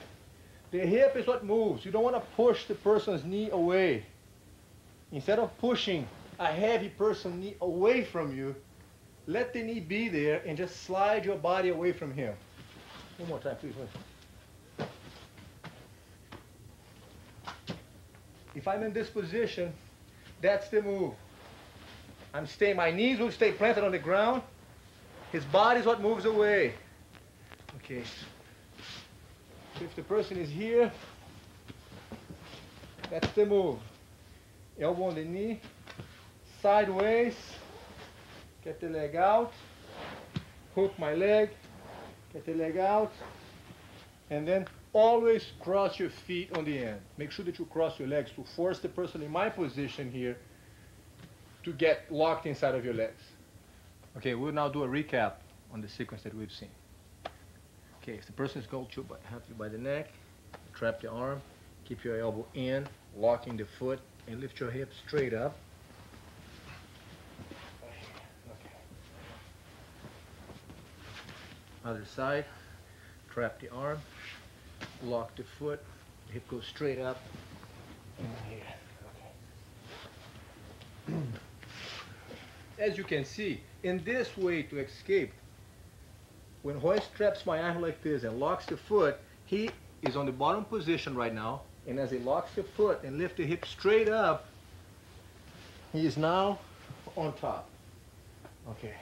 The hip is what moves. You don't want to push the person's knee away. Instead of pushing a heavy person knee away from you, let the knee be there and just slide your body away from him. One more time, please. If I'm in this position, that's the move. I'm staying, my knees will stay planted on the ground. His body's what moves away. Okay. So if the person is here, that's the move. Elbow on the knee, sideways, get the leg out, hook my leg, get the leg out, and then always cross your feet on the end. Make sure that you cross your legs to force the person in my position here to get locked inside of your legs. Okay, we'll now do a recap on the sequence that we've seen. Okay, if the person is going to have you by the neck, trap the arm, keep your elbow in, locking the foot, and lift your hips straight up. Okay. Other side, trap the arm, lock the foot, hip goes straight up, and here. Okay. As you can see, in this way to escape, when Royce traps my arm like this and locks the foot, he is on the bottom position right now, and as he locks the foot and lifts the hip straight up, he is now on top. Okay.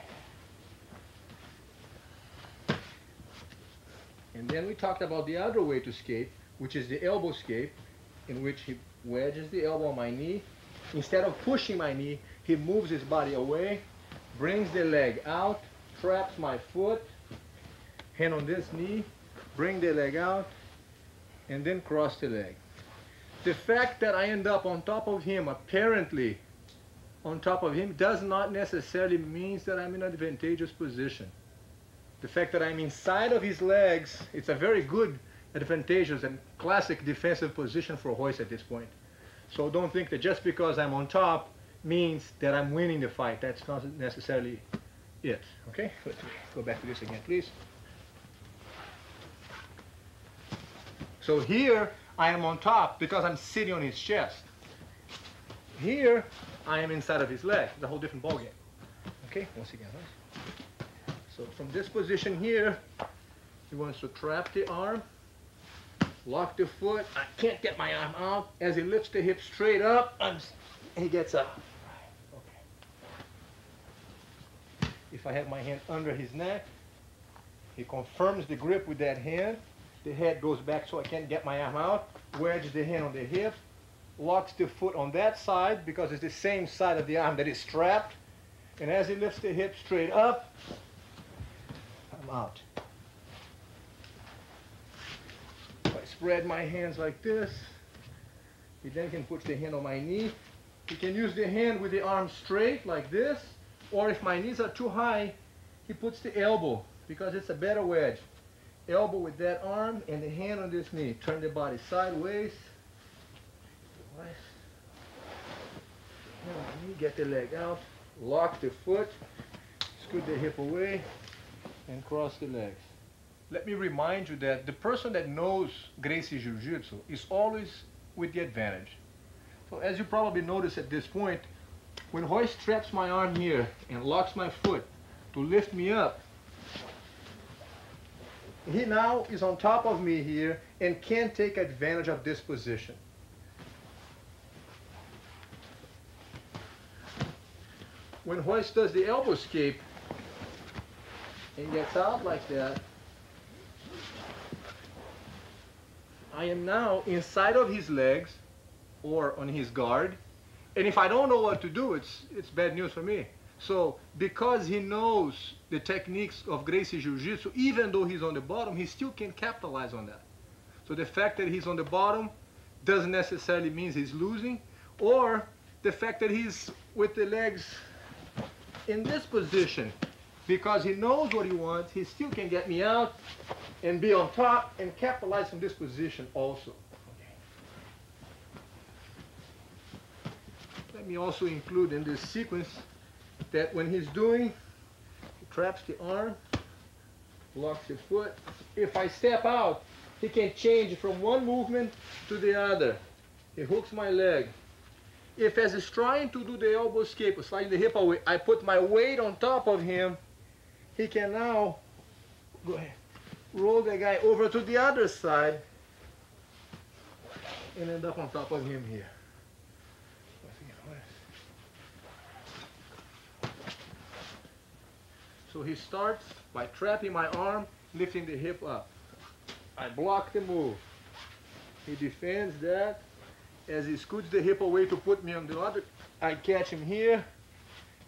And then we talked about the other way to escape, which is the elbow escape, in which he wedges the elbow on my knee. Instead of pushing my knee, he moves his body away, brings the leg out, traps my foot, hand on this knee, bring the leg out, and then cross the leg. The fact that I end up on top of him, apparently on top of him, does not necessarily mean that I'm in an advantageous position. The fact that I'm inside of his legs, it's a very good, advantageous, and classic defensive position for Royce at this point. So don't think that just because I'm on top means that I'm winning the fight. That's not necessarily it. Okay? Let me go back to this again, please. So here I am on top because I'm sitting on his chest. Here I am inside of his leg. It's a whole different ballgame. Okay? Once again, right? So from this position here, he wants to trap the arm, lock the foot. I can't get my arm out. As he lifts the hip straight up, he gets up. Okay. If I have my hand under his neck, he confirms the grip with that hand. The head goes back so I can't get my arm out. Wedges the hand on the hip. Locks the foot on that side because it's the same side of the arm that is strapped. And as he lifts the hip straight up, I'm out. If I spread my hands like this, he then can put the hand on my knee. He can use the hand with the arm straight like this, or if my knees are too high, he puts the elbow because it's a better wedge. Elbow with that arm and the hand on this knee. Turn the body sideways. Get the leg out. Lock the foot. Scoot the hip away and cross the legs. Let me remind you that the person that knows Gracie Jiu Jitsu is always with the advantage. So as you probably noticed at this point, when Royce traps my arm here and locks my foot to lift me up, he now is on top of me here and can take advantage of this position. When Royce does the elbow escape and gets out like that, I am now inside of his legs or on his guard. And if I don't know what to do, it's bad news for me. So because he knows the techniques of Gracie Jiu Jitsu, even though he's on the bottom, he still can capitalize on that. So the fact that he's on the bottom doesn't necessarily mean he's losing, or the fact that he's with the legs in this position, because he knows what he wants, he still can get me out and be on top and capitalize on this position also. Let me also include in this sequence that when he's doing, he traps the arm, locks the foot. If I step out, he can change from one movement to the other. He hooks my leg, If as he's trying to do the elbow escape, or sliding the hip away, I put my weight on top of him, he can now go ahead, roll the guy over to the other side and end up on top of him here. So he starts by trapping my arm, lifting the hip up. I block the move. He defends that. As he scoots the hip away to put me on the other, I catch him here.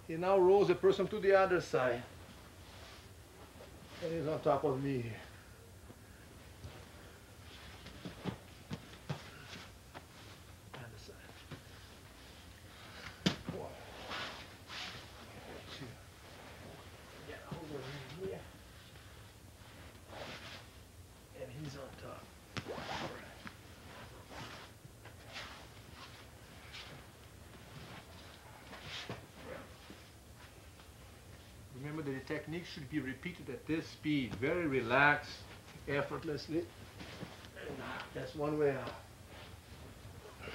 He now rolls the person to the other side. And he's on top of me here. Other side. 1, 2. Yeah, hold over here. And he's on top. Remember that the technique should be repeated at this speed, very relaxed, effortlessly. And that's one way out. I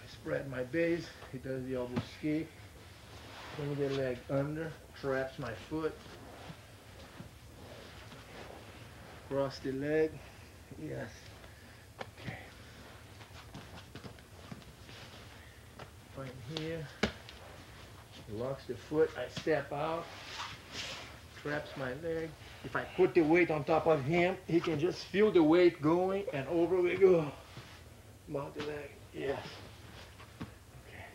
spread my base, he does the elbow escape, bring the leg under, traps my foot, cross the leg, yes, okay. Find here. Locks the foot, I step out, traps my leg. If I put the weight on top of him, he can just feel the weight going, and over we go. Mount the leg, yes. Okay.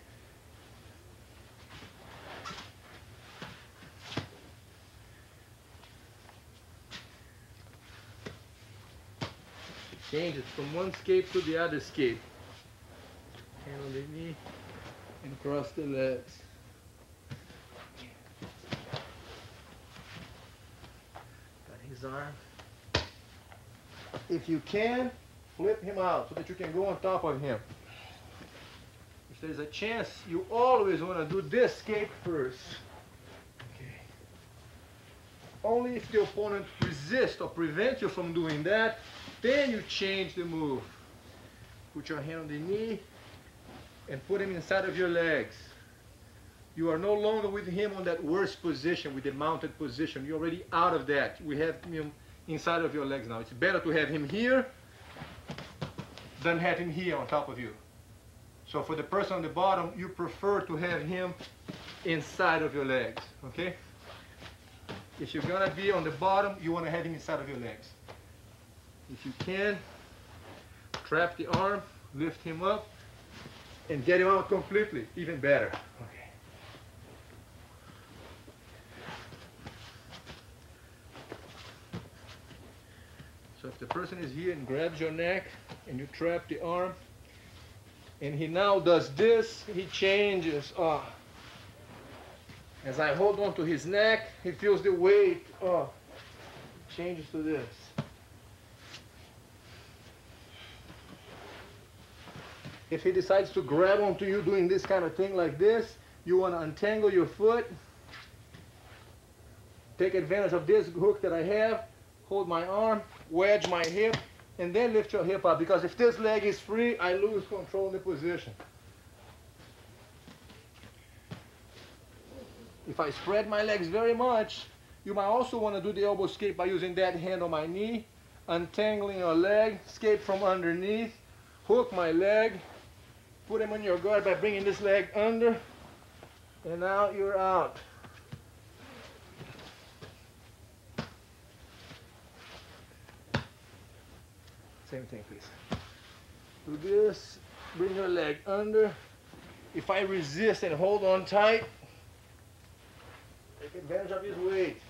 Change it from one escape to the other escape. Hand on the knee and cross the legs. His arm. If you can, flip him out so that you can go on top of him. If there's a chance, you always want to do this escape first. Okay. Only if the opponent resists or prevents you from doing that, then you change the move. Put your hand on the knee and put him inside of your legs. You are no longer with him on that worst position, with the mounted position. You're already out of that. We have him inside of your legs now. It's better to have him here than have him here on top of you. So for the person on the bottom, you prefer to have him inside of your legs, okay? If you're gonna be on the bottom, you wanna have him inside of your legs. If you can, trap the arm, lift him up, and get him out completely, even better. Okay. So if the person is here and grabs your neck and you trap the arm, and he now does this, he changes. As I hold on to his neck, he feels the weight. Changes to this. If he decides to grab onto you doing this kind of thing like this, you want to untangle your foot, take advantage of this hook that I have, hold my arm, wedge my hip, and then lift your hip up, because if this leg is free, I lose control in the position. If I spread my legs very much, you might also want to do the elbow escape by using that hand on my knee, untangling your leg, escape from underneath, hook my leg, put him on your guard by bringing this leg under, and now you're out. Same thing, please. Do this, bring your leg under. If I resist and hold on tight, take advantage of his weight.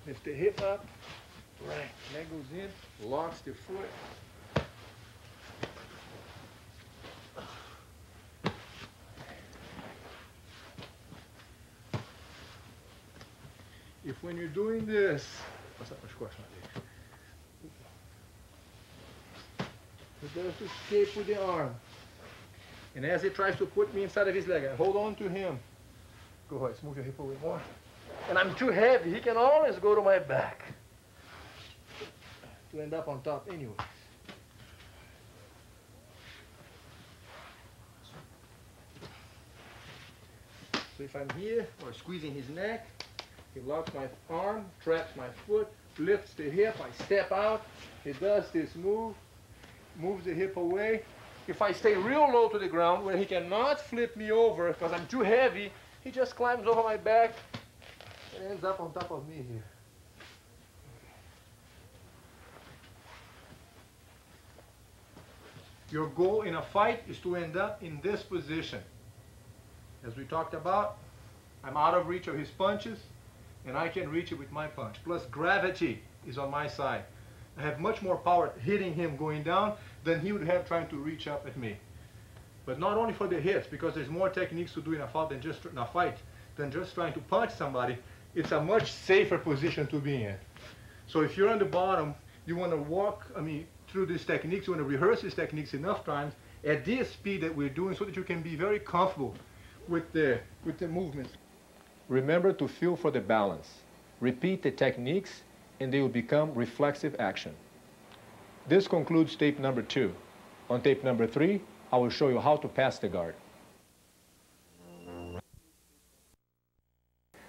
Lift the hip up, right, leg goes in, locks the foot. If when you're doing this, he does to escape with the arm. And as he tries to put me inside of his leg, I hold on to him. Go ahead, move your hip away more. and I'm too heavy, he can always go to my back to end up on top anyways. So if I'm here or squeezing his neck, he locks my arm, traps my foot, lifts the hip, I step out, he does this move, moves the hip away. If I stay real low to the ground where he cannot flip me over because I'm too heavy, he just climbs over my back and ends up on top of me here. Your goal in a fight is to end up in this position. As we talked about, I'm out of reach of his punches, and I can reach it with my punch. Plus, gravity is on my side. I have much more power hitting him going down than he would have trying to reach up at me. But not only for the hits, because there's more techniques to do in a fight than just trying to punch somebody. It's a much safer position to be in. So if you're on the bottom, you want to walk, through these techniques, you want to rehearse these techniques enough times at this speed that we're doing so that you can be very comfortable with the movements. Remember to feel for the balance. Repeat the techniques and they will become reflexive action. This concludes tape number 2. On tape number 3, I will show you how to pass the guard.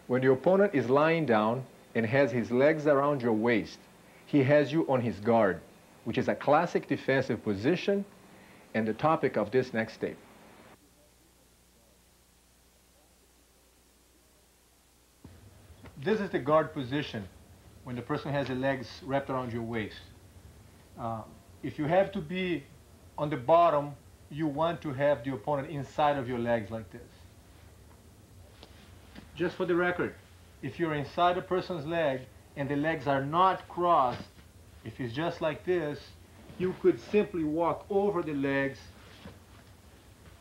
When your opponent is lying down and has his legs around your waist, he has you on his guard, which is a classic defensive position and the topic of this next tape. This is the guard position when the person has the legs wrapped around your waist. If you have to be on the bottom, you want to have the opponent inside of your legs like this. Just for the record, if you're inside a person's leg and the legs are not crossed, if it's just like this, you could simply walk over the legs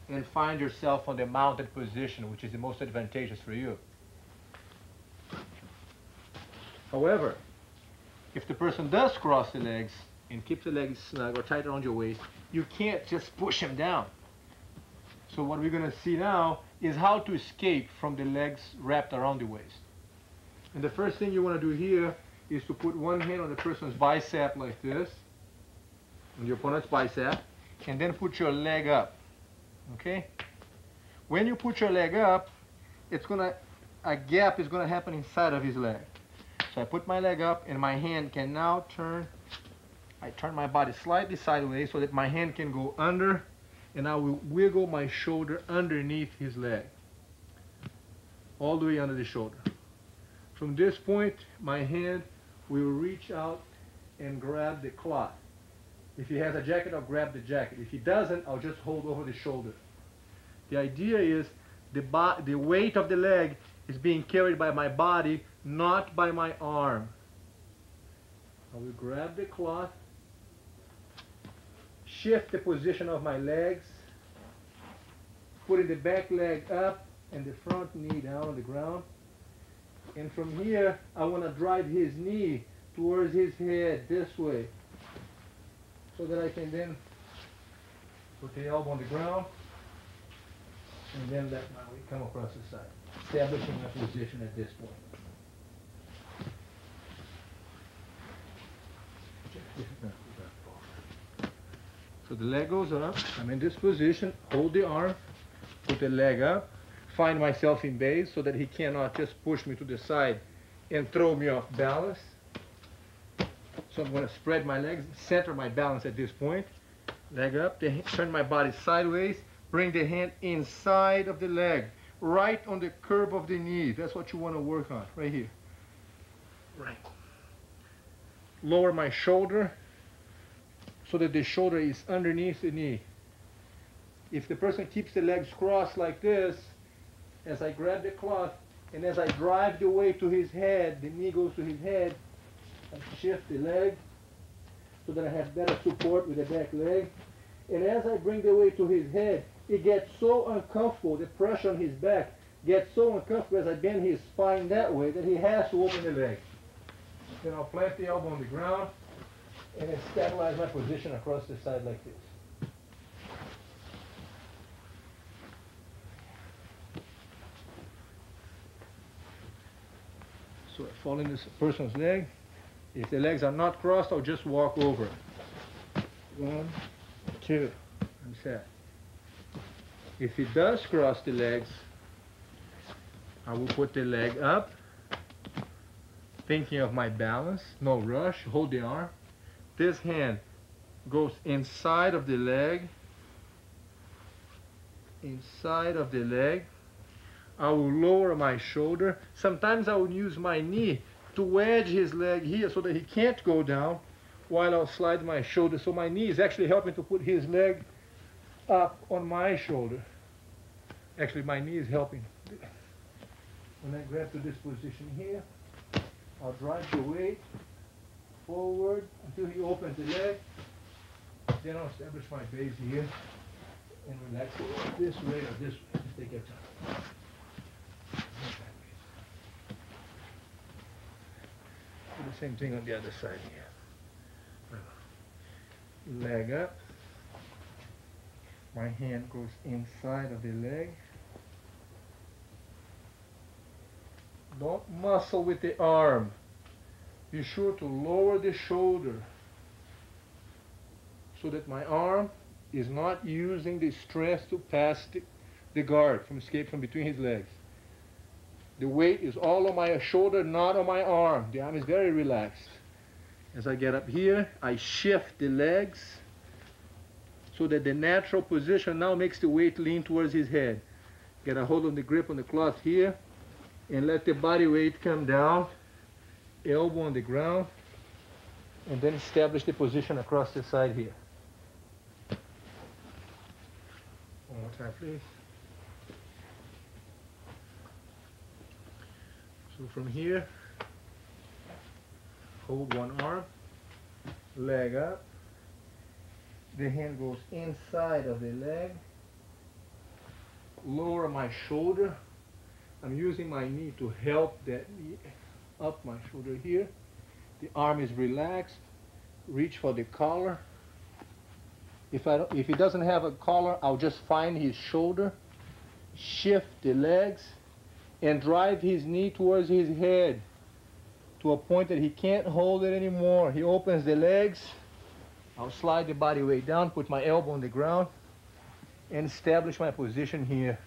and find yourself on the mounted position, which is the most advantageous for you. However, if the person does cross the legs and keeps the legs snug or tight around your waist, you can't just push him down. So what we're going to see now is how to escape from the legs wrapped around the waist. And the first thing you want to do here is to put one hand on the person's bicep like this, on your opponent's bicep, and then put your leg up. Okay? When you put your leg up, a gap is going to happen inside of his leg. So I put my leg up and my hand can now turn. I turn my body slightly sideways so that my hand can go under, and I will wiggle my shoulder underneath his leg, all the way under the shoulder. From this point, my hand will reach out and grab the cloth. If he has a jacket, I'll grab the jacket. If he doesn't, I'll just hold over the shoulder. The idea is the weight of the leg is being carried by my body, not by my arm. I will grab the cloth, shift the position of my legs, putting the back leg up and the front knee down on the ground. And from here, I want to drive his knee towards his head this way, so that I can then put the elbow on the ground and then let my weight come across the side, establishing my position at this point. So the leg goes up, I'm in this position, hold the arm, put the leg up, find myself in base so that he cannot just push me to the side and throw me off balance. So I'm going to spread my legs, center my balance at this point, leg up, turn my body sideways, bring the hand inside of the leg, right on the curve of the knee. That's what you want to work on, right here. Right. Lower my shoulder so that the shoulder is underneath the knee. If the person keeps the legs crossed like this, as I grab the cloth and as I drive the weight to his head, the knee goes to his head, I shift the leg so that I have better support with the back leg. And as I bring the weight to his head, it gets so uncomfortable, the pressure on his back gets so uncomfortable as I bend his spine that way that he has to open the leg. Then I'll plant the elbow on the ground and then stabilize my position across the side like this. following this person's leg. If the legs are not crossed, I'll just walk over. 1, 2, and set. If he does cross the legs, I will put the leg up, thinking of my balance, no rush, hold the arm. This hand goes inside of the leg, I will lower my shoulder. Sometimes I will use my knee to wedge his leg here so that he can't go down, while I'll slide my shoulder. So my knee is actually helping to put his leg up on my shoulder. Actually, my knee is helping. When I grab to this position here, I'll drive the weight forward until he opens the leg. Then I'll establish my base here and relax it this way or this way. Take your time. Do the same thing on the other side here. Leg up. My hand goes inside of the leg. Don't muscle with the arm. Be sure to lower the shoulder so that my arm is not using the stress to pass the guard, from escape from between his legs. The weight is all on my shoulder, not on my arm. The arm is very relaxed. As I get up here, I shift the legs so that the natural position now makes the weight lean towards his head. Get a hold of the grip on the cloth here and let the body weight come down, elbow on the ground, and then establish the position across the side here. One more time, please. So from here, hold one arm, leg up, the hand goes inside of the leg, lower my shoulder. I'm using my knee to help that knee up my shoulder here. The arm is relaxed. Reach for the collar. If he doesn't have a collar, I'll just find his shoulder, shift the legs, and drive his knee towards his head to a point that he can't hold it anymore. He opens the legs. I'll slide the body weight down, put my elbow on the ground, and establish my position here.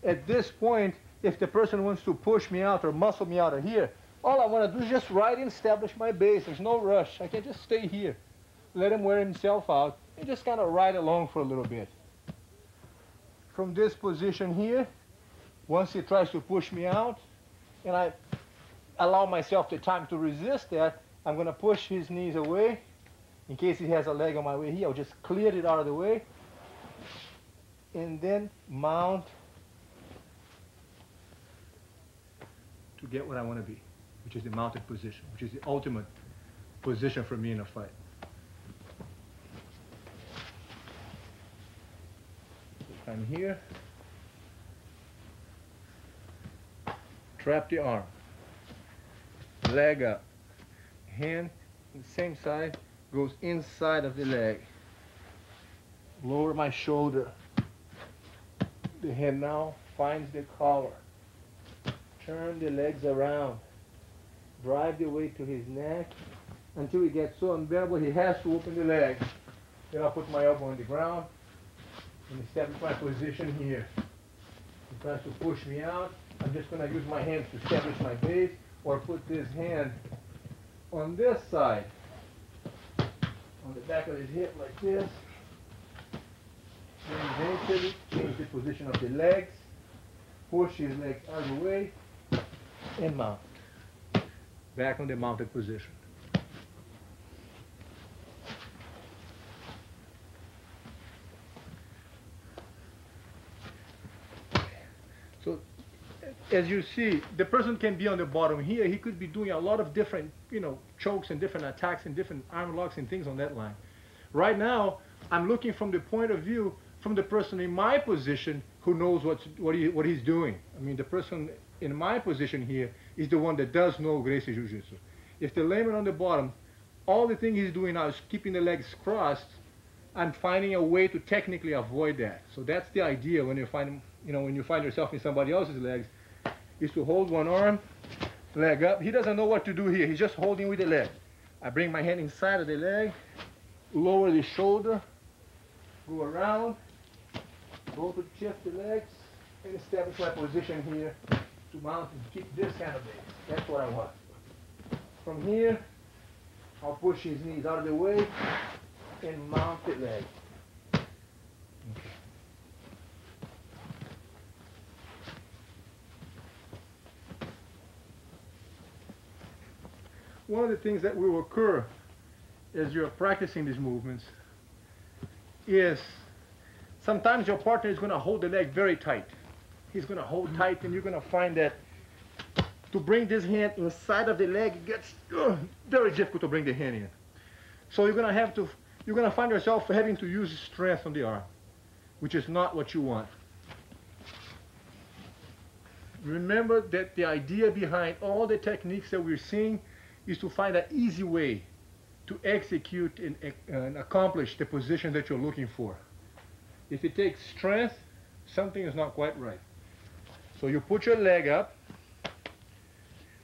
At this point, if the person wants to push me out or muscle me out of here, all I want to do is just ride and establish my base. There's no rush. I can just stay here. Let him wear himself out and just kind of ride along for a little bit. From this position here, once he tries to push me out, and I allow myself the time to resist that, I'm going to push his knees away. In case he has a leg on my way here, I'll just clear it out of the way. And then mount to get what I want to be, which is the mounted position, which is the ultimate position for me in a fight. I'm here. Trap the arm. Leg up. Hand on the same side goes inside of the leg. Lower my shoulder. The hand now finds the collar. Turn the legs around. Drive the weight to his neck until he gets so unbearable he has to open the leg. Then I'll put my elbow on the ground and establish my position here. He tries to push me out. I'm just going to use my hands to establish my base, or put this hand on this side, on the back of his hip like this. Then eventually change the position of the legs, push his legs out of the way, and mount. Back on the mounted position. So, as you see, the person can be on the bottom here. He could be doing a lot of different, chokes and different attacks and different arm locks and things on that line. Right now, I'm looking from the point of view from the person in my position who knows what he's doing. I mean, the person in my position here is the one that does know Gracie Jiu Jitsu. If the layman on the bottom, all the thing he's doing now is keeping the legs crossed, I'm finding a way to technically avoid that. So that's the idea when you find, when you find yourself in somebody else's legs, is to hold one arm, leg up. He doesn't know what to do here. He's just holding with the leg. I bring my hand inside of the leg, lower the shoulder, go around, go to the chest, the legs, and establish my position here to mount and keep this kind of base. That's what I want. From here, I'll push his knees out of the way and mount the leg. Okay. One of the things that will occur as you're practicing these movements is sometimes your partner is going to hold the leg very tight. He's going to hold tight, and you're going to find that to bring this hand inside of the leg, it gets very difficult to bring the hand in. So you're going to find yourself having to use strength on the arm, which is not what you want. Remember that the idea behind all the techniques that we're seeing is to find an easy way to execute and accomplish the position that you're looking for. If it takes strength, something is not quite right. So you put your leg up,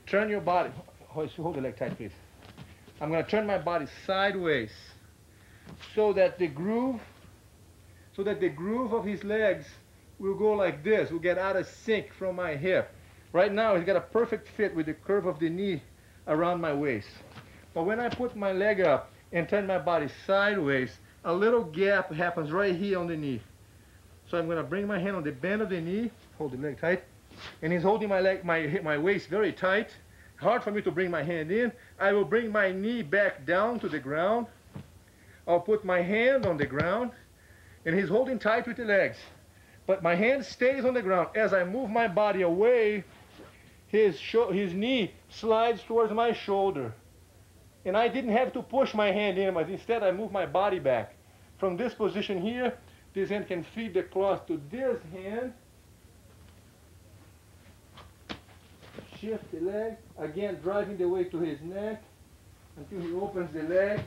turn your body, hold the leg tight please. I'm going to turn my body sideways so that the groove of his legs will go like this, will get out of sync from my hip. Right now he's got a perfect fit with the curve of the knee around my waist. But when I put my leg up and turn my body sideways, a little gap happens right here on the knee. So I'm going to bring my hand on the bend of the knee, hold the leg tight, and he's holding my waist very tight. Hard for me to bring my hand in. I will bring my knee back down to the ground. I'll put my hand on the ground, and he's holding tight with the legs. But my hand stays on the ground. As I move my body away, his knee slides towards my shoulder. And I didn't have to push my hand in, but instead I move my body back. From this position here, this hand can feed the cloth to this hand. Shift the leg, again driving the weight to his neck until he opens the leg,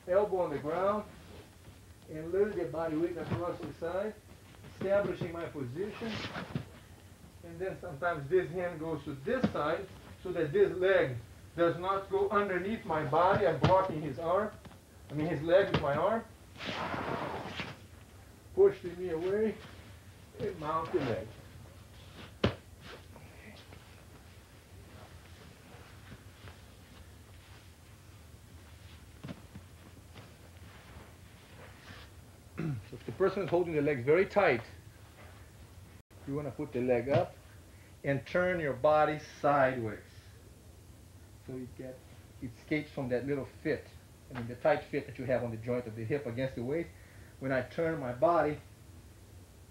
elbow on the ground, and lay the body weight across the side, establishing my position. And then sometimes this hand goes to this side so that this leg does not go underneath my body. I'm blocking his leg with my arm. Push the knee away and mount the leg. So if the person is holding the legs very tight, you want to put the leg up and turn your body sideways. So it escapes from that little fit, the tight fit that you have on the joint of the hip against the waist. When I turn my body,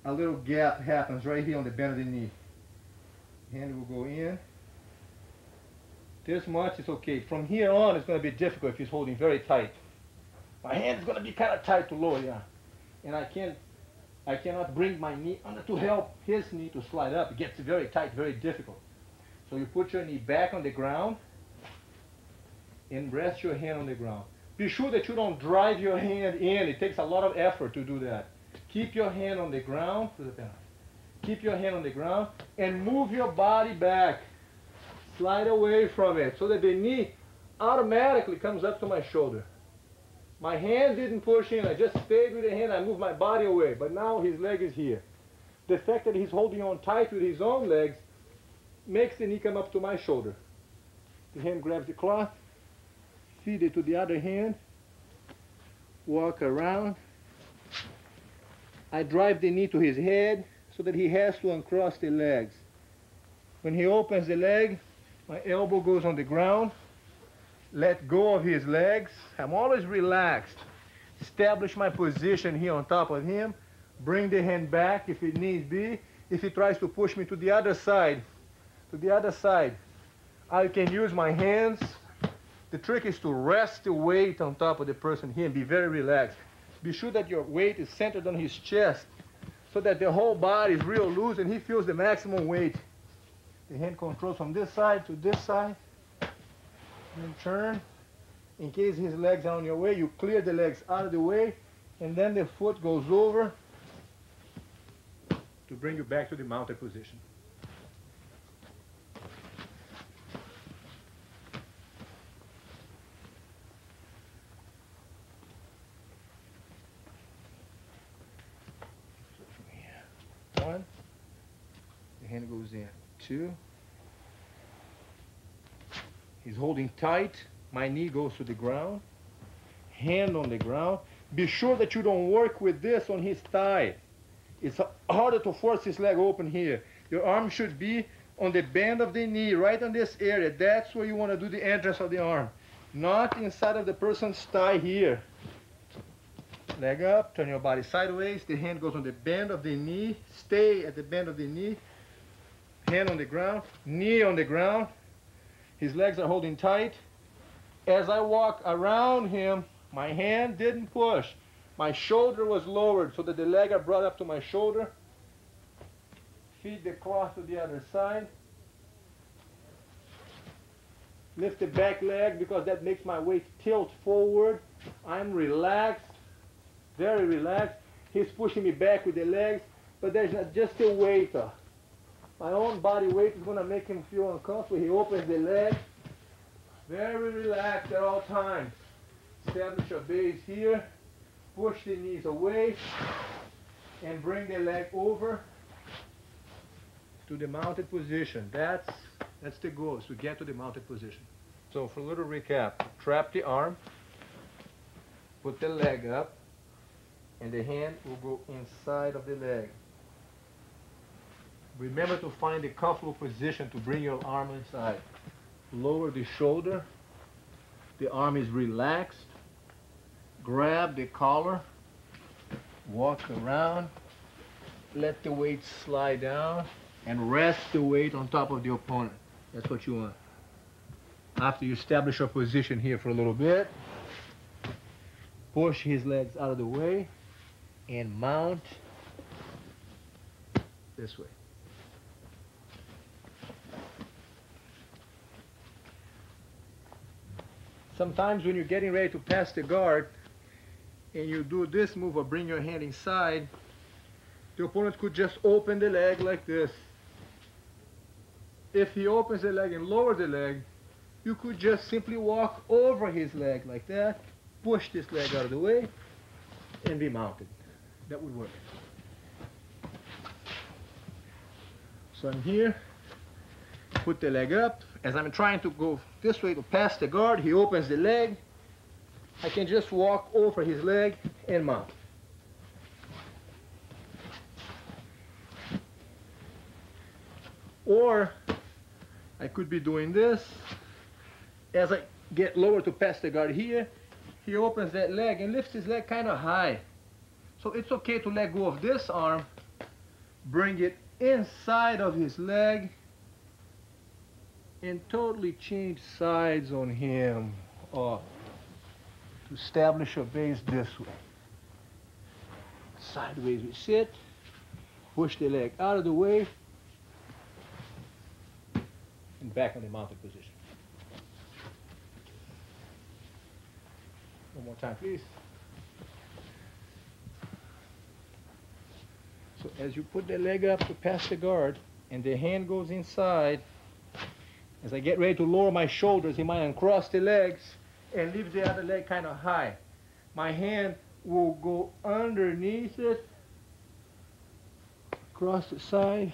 a little gap happens right here on the bend of the knee. Hand will go in. This much is okay. From here on, it's going to be difficult if he's holding very tight. My hand is going to be kind of tight to lower, yeah. And I cannot bring my knee under to help his knee to slide up. It gets very tight, very difficult. So you put your knee back on the ground and rest your hand on the ground. Be sure that you don't drive your hand in. It takes a lot of effort to do that. Keep your hand on the ground. Keep your hand on the ground and move your body back. Slide away from it so that the knee automatically comes up to my shoulder. My hand didn't push in. I just stayed with the hand. I moved my body away. But now his leg is here. The fact that he's holding on tight with his own legs makes the knee come up to my shoulder. The hand grabs the cloth, feed it to the other hand, walk around. I drive the knee to his head so that he has to uncross the legs. When he opens the leg, my elbow goes on the ground. Let go of his legs. I'm always relaxed. Establish my position here on top of him. Bring the hand back if it needs be. If he tries to push me to the other side, I can use my hands. The trick is to rest the weight on top of the person here and be very relaxed. Be sure that your weight is centered on his chest so that the whole body is real loose and he feels the maximum weight. The hand controls from this side to this side. And turn. In case his legs are on your way, you clear the legs out of the way, and then the foot goes over to bring you back to the mounted position. hand goes in. 2. He's holding tight. My knee goes to the ground. Hand on the ground. Be sure that you don't work with this on his thigh. It's harder to force his leg open here. Your arm should be on the bend of the knee, right on this area. That's where you want to do the entrance of the arm. Not inside of the person's thigh here. Leg up, turn your body sideways. The hand goes on the bend of the knee. Stay at the bend of the knee. Hand on the ground, knee on the ground. His legs are holding tight. As I walk around him, my hand didn't push. My shoulder was lowered so that the leg are brought up to my shoulder. Feed the cross to the other side. Lift the back leg because that makes my weight tilt forward. I'm relaxed, very relaxed. He's pushing me back with the legs, but there's not just a weight. My own body weight is going to make him feel uncomfortable. He opens the leg, very relaxed at all times. Establish a base here, push the knees away, and bring the leg over to the mounted position. That's the goal, is to get to the mounted position. So for a little recap, trap the arm, put the leg up, and the hand will go inside of the leg. Remember to find a comfortable position to bring your arm inside. Lower the shoulder, the arm is relaxed, grab the collar, walk around, let the weight slide down, and rest the weight on top of the opponent. That's what you want. After you establish your position here for a little bit, push his legs out of the way and mount this way. Sometimes when you're getting ready to pass the guard and you do this move or bring your hand inside, the opponent could just open the leg like this. If he opens the leg and lowers the leg, you could just simply walk over his leg like that, push this leg out of the way, and be mounted. That would work. So I'm here, put the leg up. As I'm trying to go this way to pass the guard, he opens the leg. I can just walk over his leg and mount. Or I could be doing this. As I get lower to pass the guard here, he opens that leg and lifts his leg kind of high. So it's okay to let go of this arm, bring it inside of his leg, and totally change sides on him to establish a base this way. Sideways we sit, push the leg out of the way, and back on the mounted position. One more time, please. So as you put the leg up to pass the guard, and the hand goes inside, as I get ready to lower my shoulders, he might uncross the legs and leave the other leg kind of high. My hand will go underneath it, across the side.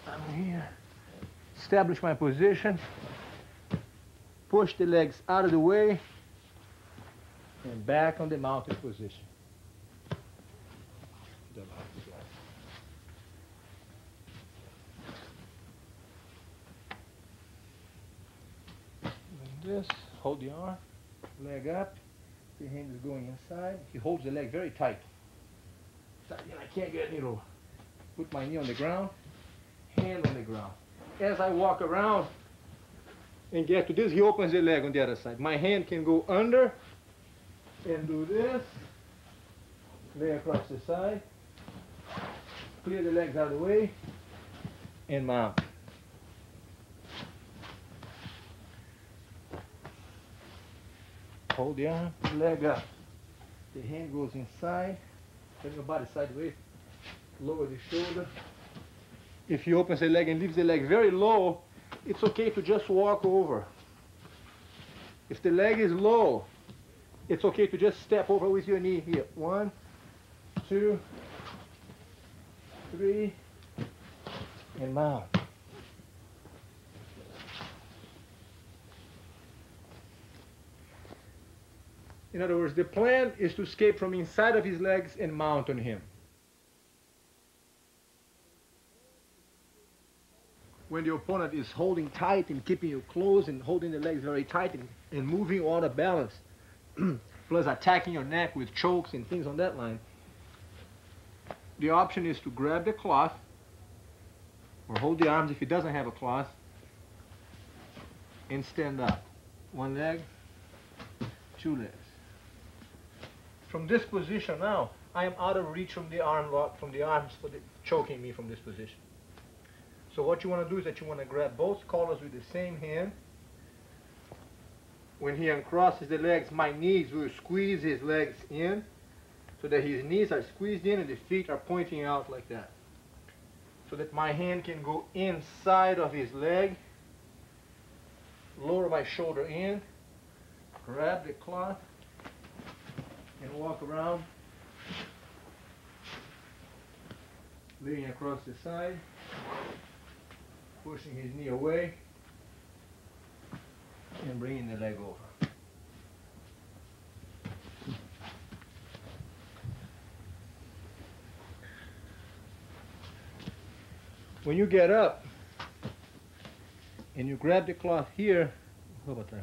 I'm here. Establish my position. Push the legs out of the way and back on the mounted position. This, hold the arm, leg up, the hand is going inside. He holds the leg very tight. I can't get any lower. Put my knee on the ground, hand on the ground. As I walk around and get to this, he opens the leg on the other side. My hand can go under and do this, lay across the side, clear the legs out of the way, and mount. Hold the arm, leg up. The hand goes inside, turn your body sideways, lower the shoulder. If he opens the leg and leaves the leg very low, it's okay to just walk over. If the leg is low, it's okay to just step over with your knee here. 1, 2, 3, and mount. In other words, the plan is to escape from inside of his legs and mount on him. When the opponent is holding tight and keeping you close and holding the legs very tight and moving out of balance, plus attacking your neck with chokes and things on that line, the option is to grab the cloth or hold the arms if he doesn't have a cloth and stand up. One leg, two legs. From this position now, I am out of reach from the arm lock, from the arms for the choking me from this position. So what you want to do is that you want to grab both collars with the same hand. When he uncrosses the legs, my knees will squeeze his legs in so that his knees are squeezed in and the feet are pointing out like that. So that my hand can go inside of his leg, lower my shoulder in, grab the cloth, and walk around, leaning across the side, pushing his knee away, and bringing the leg over. When you get up and you grab the cloth here, how about that?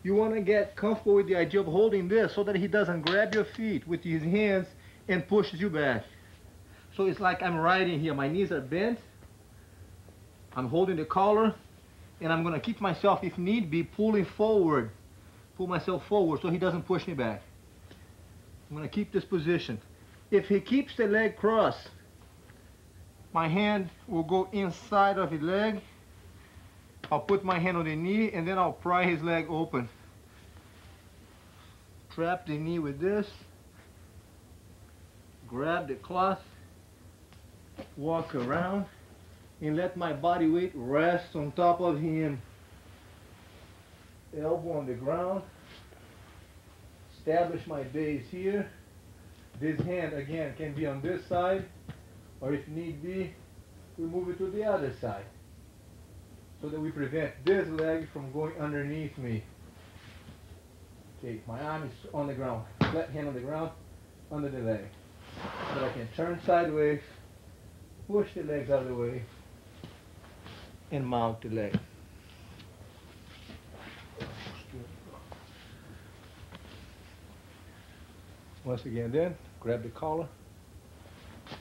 You want to get comfortable with the idea of holding this so that he doesn't grab your feet with his hands and pushes you back. So it's like I'm riding here. My knees are bent. I'm holding the collar, and I'm going to keep myself, if need be, pulling forward. Pull myself forward so he doesn't push me back. I'm going to keep this position. If he keeps the leg crossed, my hand will go inside of his leg. I'll put my hand on the knee, and then I'll pry his leg open. Trap the knee with this. Grab the cloth. Walk around. And let my body weight rest on top of him. Elbow on the ground. Establish my base here. This hand, again, can be on this side, or if need be, we move it to the other side, so that we prevent this leg from going underneath me. Okay, my arm is on the ground, flat hand on the ground, under the leg. So I can turn sideways, push the legs out of the way, and mount the leg. Once again then, grab the collar,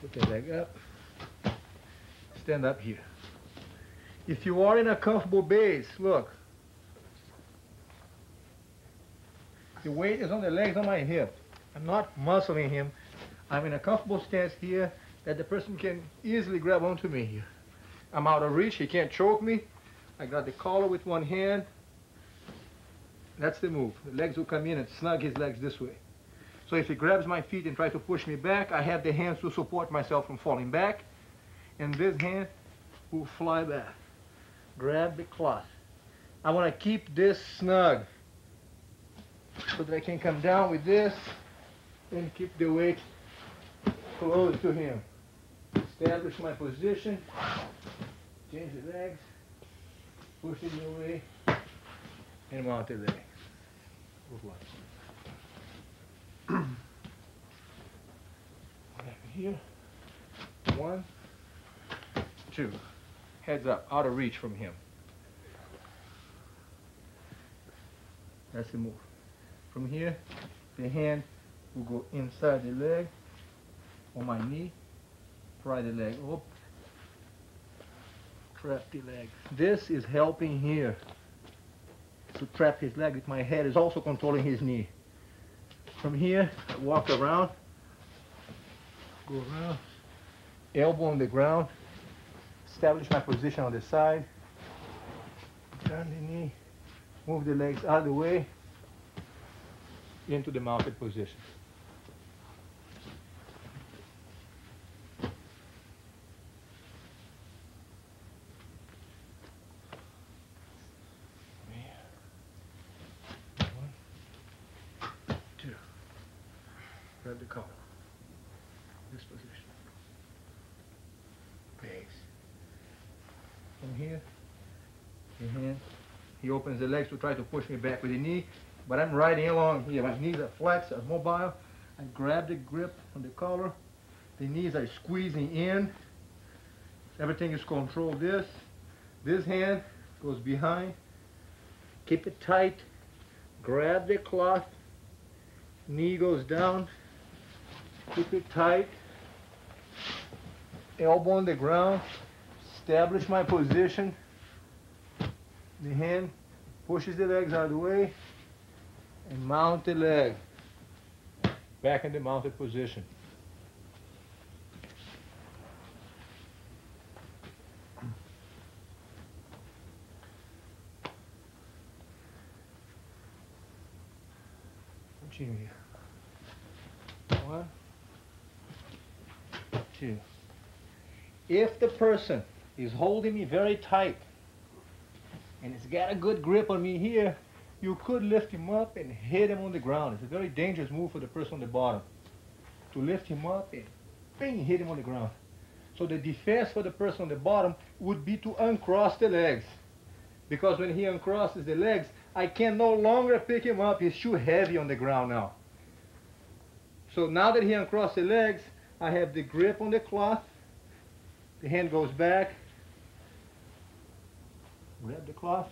put the leg up, stand up here. If you are in a comfortable base, look, the weight is on the legs, on my hip. I'm not muscling him. I'm in a comfortable stance here that the person can easily grab onto me here. I'm out of reach, he can't choke me. I got the collar with one hand. That's the move. The legs will come in and snug his legs this way. So if he grabs my feet and tries to push me back, I have the hands to support myself from falling back. And this hand will fly back. Grab the cloth. I want to keep this snug so that I can come down with this and keep the weight close to him. Establish my position. Change the legs. Push it away. And mount the leg. Here. 1, 2. Heads up, out of reach from him. That's the move. From here, the hand will go inside the leg, on my knee, pry the leg up, trap the leg. This is helping here to trap his leg with my head, is also controlling his knee. From here, walk around, go around, elbow on the ground, establish my position on the side, turn the knee, move the legs out of the way, into the mounted position. Grab the collar. This position. Base. from here, the hand. He opens the legs to try to push me back with the knee, but I'm riding along here. My knees are flexed, are mobile. I grab the grip on the collar. The knees are squeezing in. Everything is controlled. This hand goes behind. Keep it tight. Grab the cloth. Knee goes down. Keep it tight. Elbow on the ground. Establish my position. The hand pushes the legs out of the way and mount the leg. Back in the mounted position. Continue here. 1, 2. If the person is holding me very tight and it's got a good grip on me here, you could lift him up and hit him on the ground. It's a very dangerous move for the person on the bottom. To lift him up and bing, hit him on the ground. So the defense for the person on the bottom would be to uncross the legs. Because when he uncrosses the legs, I can no longer pick him up. He's too heavy on the ground now. So now that he uncrossed the legs, I have the grip on the cloth. The hand goes back. Grab the cloth.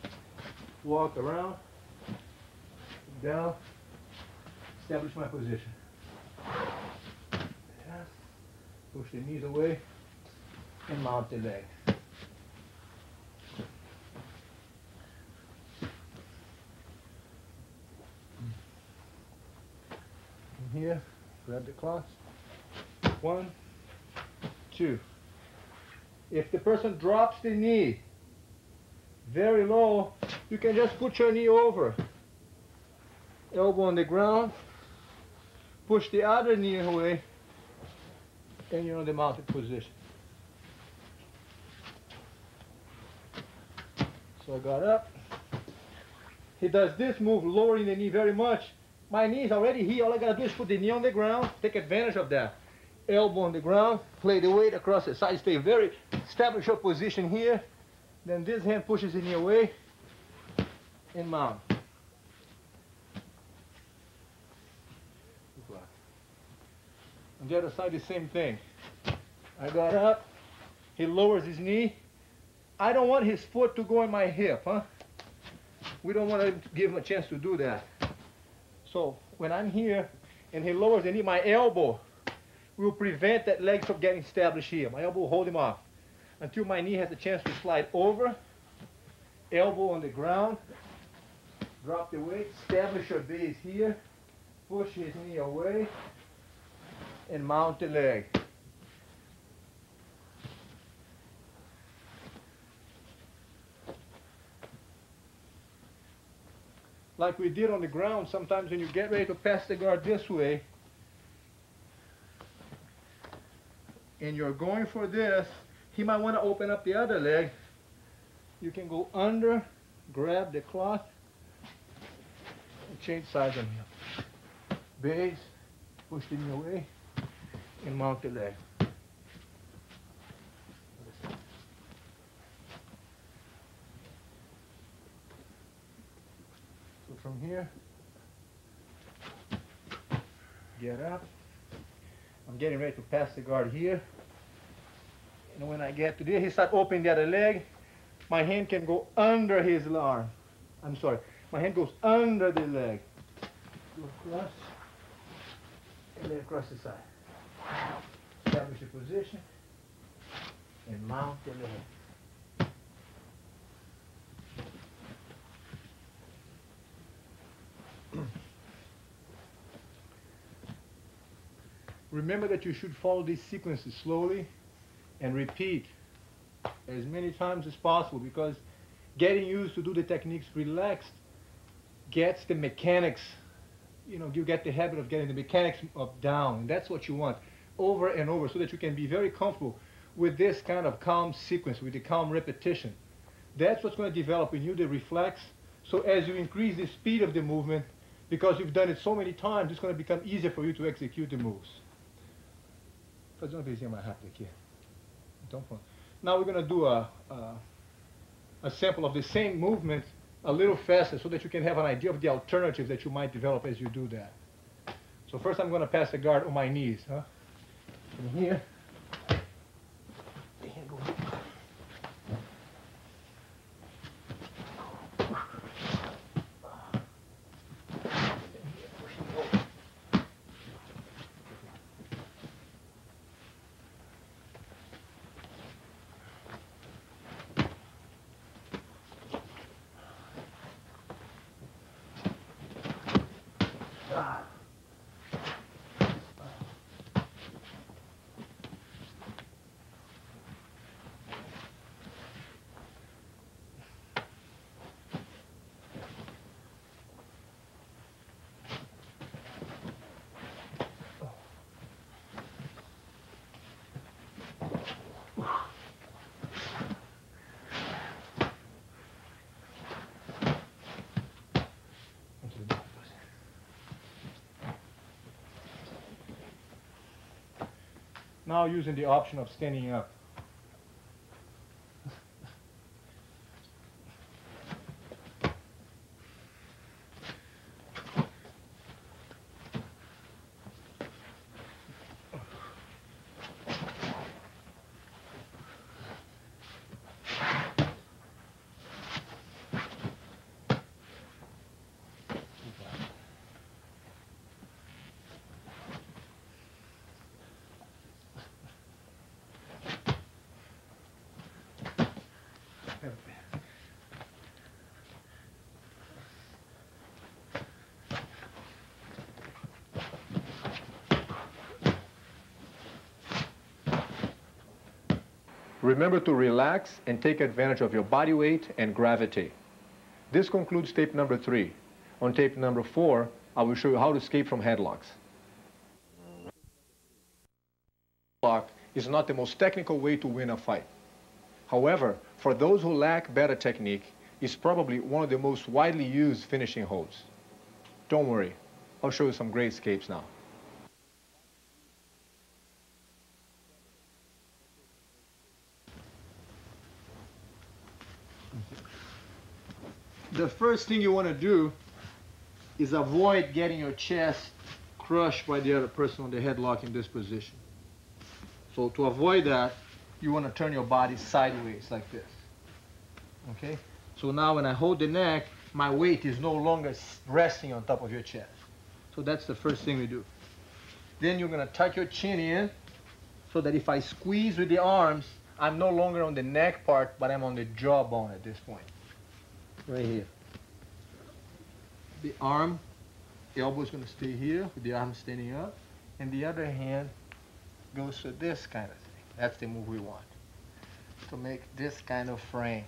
Walk around. Down. Establish my position. Yes. Push the knees away and mount the legs. From here, grab the cloth. 1, 2. If the person drops the knee very low, you can just put your knee over. Elbow on the ground, push the other knee away, and you're in the mounted position. So I got up. He does this move, lowering the knee very much. My knee is already here. All I gotta do is put the knee on the ground, take advantage of that. Elbow on the ground, play the weight across the side, stay very, establish your position here. Then this hand pushes the knee away and mount. On the other side, the same thing. I got up, he lowers his knee. I don't want his foot to go in my hip, huh? We don't want to give him a chance to do that. So when I'm here and he lowers the knee, my elbow will prevent that leg from getting established here. My elbow will hold him off until my knee has a chance to slide over. Elbow on the ground. Drop the weight. Establish your base here. Push his knee away. And mount the leg. Like we did on the ground, sometimes when you get ready to pass the guard this way, and you're going for this, he might want to open up the other leg. You can go under, grab the cloth, and change sides on him. Base, push the knee away, and mount the leg. So from here, get up. I'm getting ready to pass the guard here. And when I get to there, he starts opening the other leg. My hand can go under his arm. I'm sorry. My hand goes under the leg. Go across. And then across the side. Establish the position and mount the leg. Remember that you should follow these sequences slowly and repeat as many times as possible, because getting used to do the techniques relaxed gets the mechanics, you get the habit of getting the mechanics of down, and that's what you want over and over, so that you can be very comfortable with this kind of calm sequence, with the calm repetition. That's what's going to develop in you, the reflex. So as you increase the speed of the movement, because you've done it so many times, it's going to become easier for you to execute the moves. Fazer uma vezinha mais rápida aqui. Então, pronto. Now we're going to do a a sample of the same movement a little faster so that you can have an idea of the alternatives that you might develop as you do that. So first I'm going to pass the guard on my knees. Huh? From here. Now using the option of standing up. Remember to relax and take advantage of your body weight and gravity. This concludes tape number 3. On tape number 4, I will show you how to escape from headlocks. Headlock is not the most technical way to win a fight. However, for those who lack better technique, it's probably one of the most widely used finishing holds. Don't worry, I'll show you some great escapes now. The first thing you want to do is avoid getting your chest crushed by the other person on the headlock in this position. So to avoid that, you want to turn your body sideways like this. Okay? So now when I hold the neck, my weight is no longer resting on top of your chest. So that's the first thing we do. Then you're going to tuck your chin in so that if I squeeze with the arms, I'm no longer on the neck part, but I'm on the jawbone at this point. Right here. The arm, the elbow is going to stay here with the arm standing up, and the other hand goes to this kind of thing. That's the move we want, to make this kind of frame.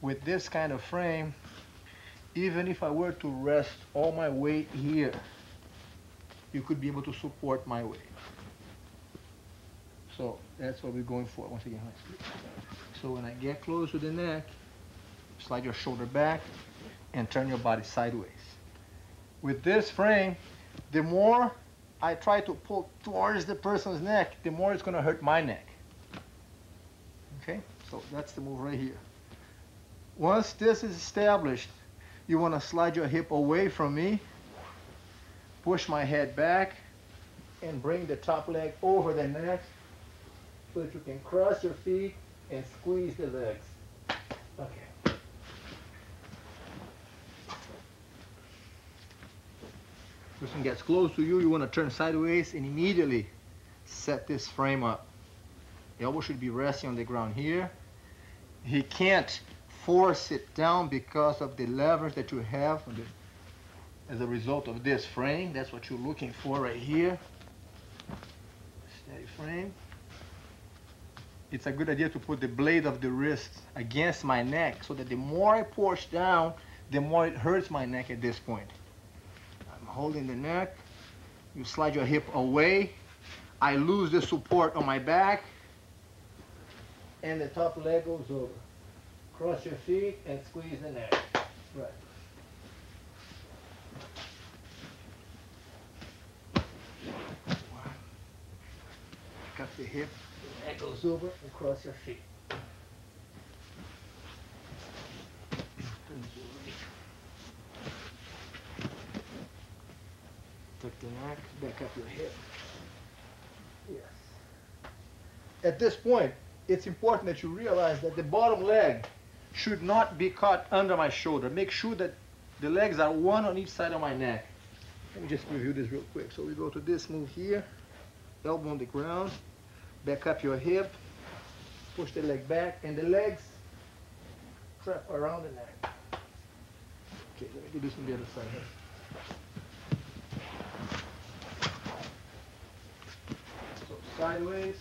With this kind of frame, even if I were to rest all my weight here, you could be able to support my weight. So that's what we're going for. Once again, so when I get close to the neck, slide your shoulder back and turn your body sideways. With this frame, the more I try to pull towards the person's neck, the more it's going to hurt my neck. Okay, so that's the move right here. Once this is established, you want to slide your hip away from me, push my head back, and bring the top leg over the neck so that you can cross your feet and squeeze the legs. Okay. Person gets close to you, you want to turn sideways and immediately set this frame up. The elbow should be resting on the ground here. He can't force it down because of the leverage that you have as a result of this frame. That's what you're looking for right here. Steady frame. It's a good idea to put the blade of the wrist against my neck so that the more I push down, the more it hurts my neck at this point. I'm holding the neck. You slide your hip away. I lose the support on my back, and the top leg goes over. Cross your feet and squeeze the neck. Right. Cut the hip, the neck goes over, and cross your feet. Tuck the neck, back up your hip. Yes. At this point, it's important that you realize that the bottom leg should not be caught under my shoulder. Make sure that the legs are one on each side of my neck. Let me just review this real quick. So we go to this move here, elbow on the ground, back up your hip, push the leg back, and the legs trap around the neck. Okay, let me do this on the other side here. So sideways,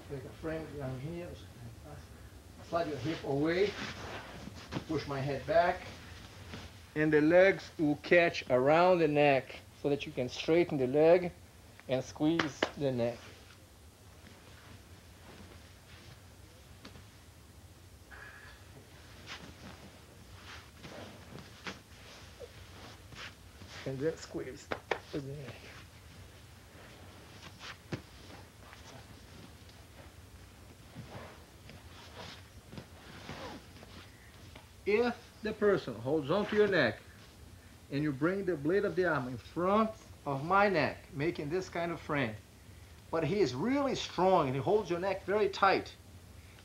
make a frame down here, slide your hip away, push my head back, and the legs will catch around the neck so that you can straighten the leg and squeeze the neck. And then squeeze the neck. If the person holds onto your neck and you bring the blade of the arm in front of my neck, making this kind of frame, but he is really strong and he holds your neck very tight,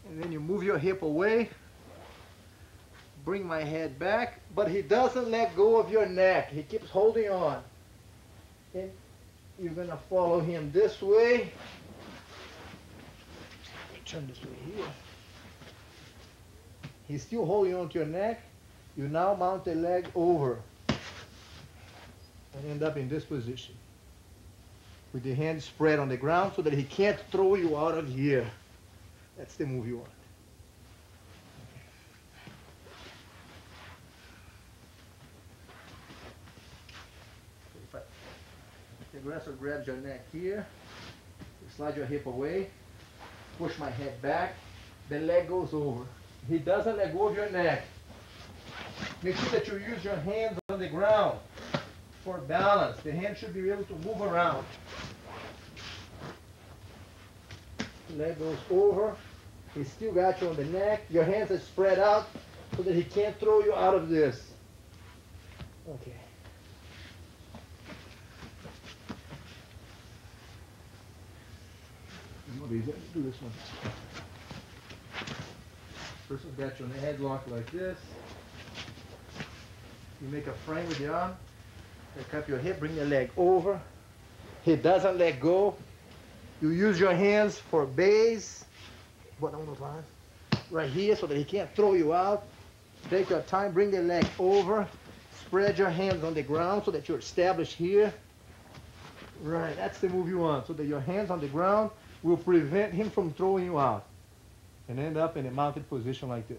and then you move your hip away, bring my head back, but he doesn't let go of your neck. He keeps holding on. And you're going to follow him this way. Turn this way here. He's still holding on to your neck. You now mount the leg over and end up in this position with the hands spread on the ground so that he can't throw you out of here. That's the move you want. The aggressor grabs your neck here, you slide your hip away, push my head back, the leg goes over. He doesn't let go of your neck. Make sure that you use your hands on the ground for balance. The hand should be able to move around. The leg goes over. He still got you on the neck. Your hands are spread out so that he can't throw you out of this. Okay. Do this one. Person's got you on the headlock like this. You make a frame with the arm. Pick up your hip, bring the leg over. He doesn't let go. You use your hands for base. Right here so that he can't throw you out. Take your time, bring the leg over. Spread your hands on the ground so that you're established here. Right, that's the move you want. So that your hands on the ground will prevent him from throwing you out and end up in a mounted position like this.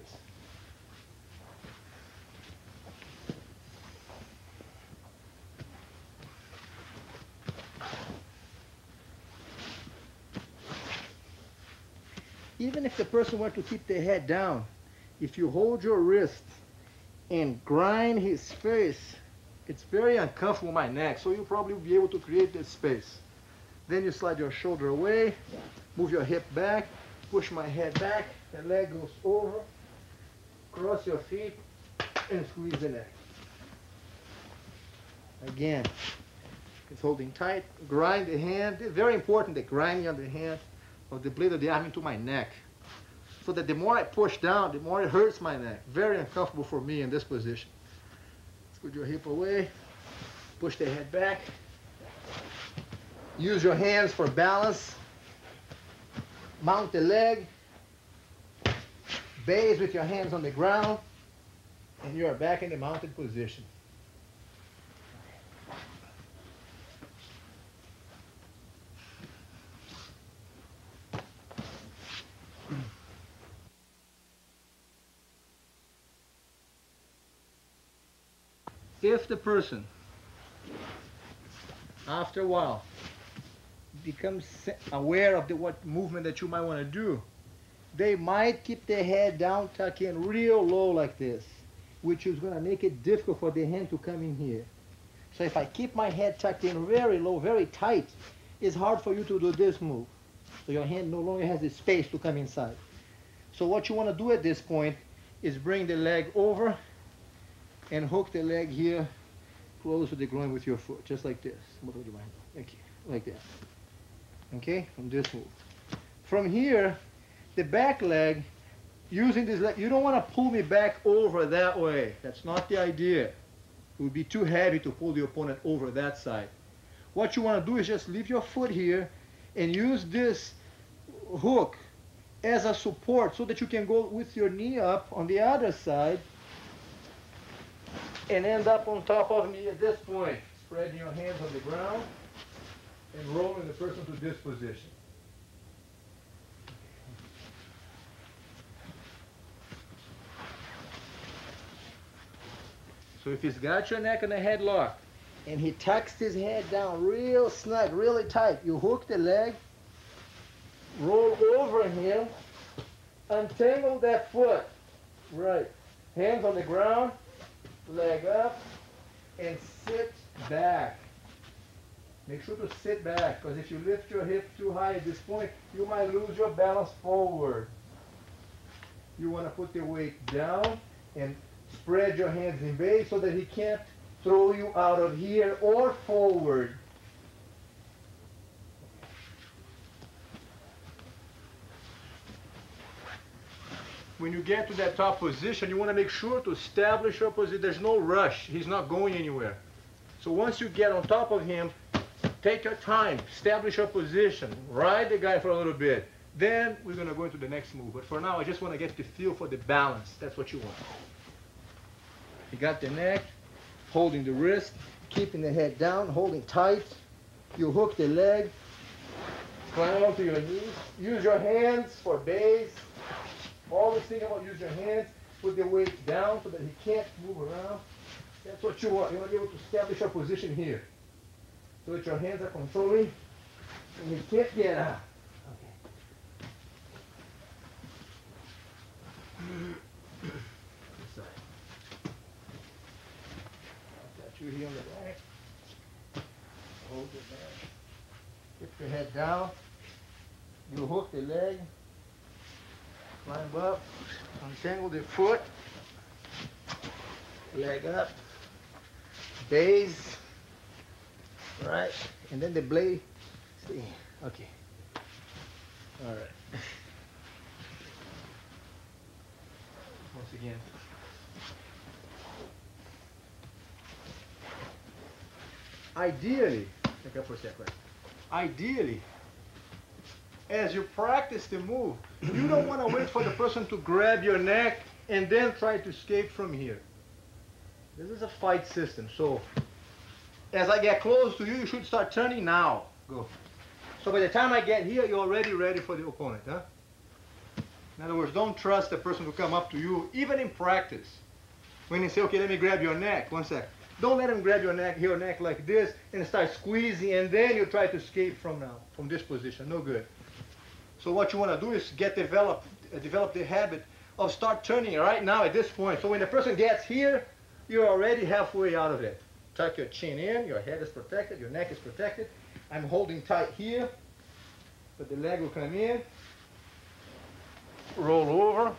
Even if the person were to keep their head down, if you hold your wrist and grind his face, it's very uncomfortable on my neck, so you'll probably be able to create this space. Then you slide your shoulder away, move your hip back, push my head back, the leg goes over, cross your feet, and squeeze the neck. Again, it's holding tight, grind the hand. It's very important that grinding on the hand of the blade of the arm into my neck, so that the more I push down, the more it hurts my neck. Very uncomfortable for me in this position. Squeeze your hip away, push the head back. Use your hands for balance. Mount the leg. Base with your hands on the ground. And you are back in the mounted position. If the person, after a while, becomes aware of what movement that you might want to do, they might keep their head down, tuck in real low like this, which is going to make it difficult for the hand to come in here. So if I keep my head tucked in very low, very tight, it's hard for you to do this move. So your hand no longer has the space to come inside. So what you want to do at this point is bring the leg over and hook the leg here close to the groin with your foot, just like this. Okay, like that. Okay, from this move. From here, the back leg, using this leg, you don't want to pull me back over that way. That's not the idea. It would be too heavy to pull the opponent over that side. What you want to do is just leave your foot here and use this hook as a support so that you can go with your knee up on the other side and end up on top of me at this point. Spreading your hands on the ground and rolling the person to this position. So if he's got your neck in a headlock and he tucks his head down real snug, really tight, you hook the leg, roll over him, untangle that foot. Right. Hands on the ground, leg up, and sit back. Make sure to sit back, because if you lift your hip too high at this point, you might lose your balance forward. You want to put the weight down and spread your hands in base so that he can't throw you out of here or forward. When you get to that top position, you want to make sure to establish your position. There's no rush. He's not going anywhere. So once you get on top of him, take your time, establish your position, ride the guy for a little bit. Then we're going to go into the next move. But for now, I just want to get the feel for the balance. That's what you want. You got the neck, holding the wrist, keeping the head down, holding tight. You hook the leg, climb onto your knees. Use your hands for base. Always think about use your hands. Put the weight down so that he can't move around. That's what you want. You want to be able to establish your position here. So that your hands are controlling and he can't get out. Okay. This side. Got you here on the back. Hold it back. Keep your head down. You hook the leg. Climb up. Untangle the foot. Leg up. Base. Right. And then the blade. See. Okay. All right. Once again. Ideally, back up for a sec, right? Ideally, as you practice the move, you don't want to wait for the person to grab your neck and then try to escape from here. This is a fight system, so as I get close to you, you should start turning now. Go. So by the time I get here, you're already ready for the opponent, huh? In other words, don't trust the person to come up to you, even in practice. When you say, okay, let me grab your neck, one sec. Don't let him grab your neck like this and start squeezing, and then you try to escape from this position. No good. So what you want to do is develop the habit of start turning right now at this point. So when the person gets here, you're already halfway out of it. Tuck your chin in, your head is protected, your neck is protected. I'm holding tight here, but the leg will come in. Roll over,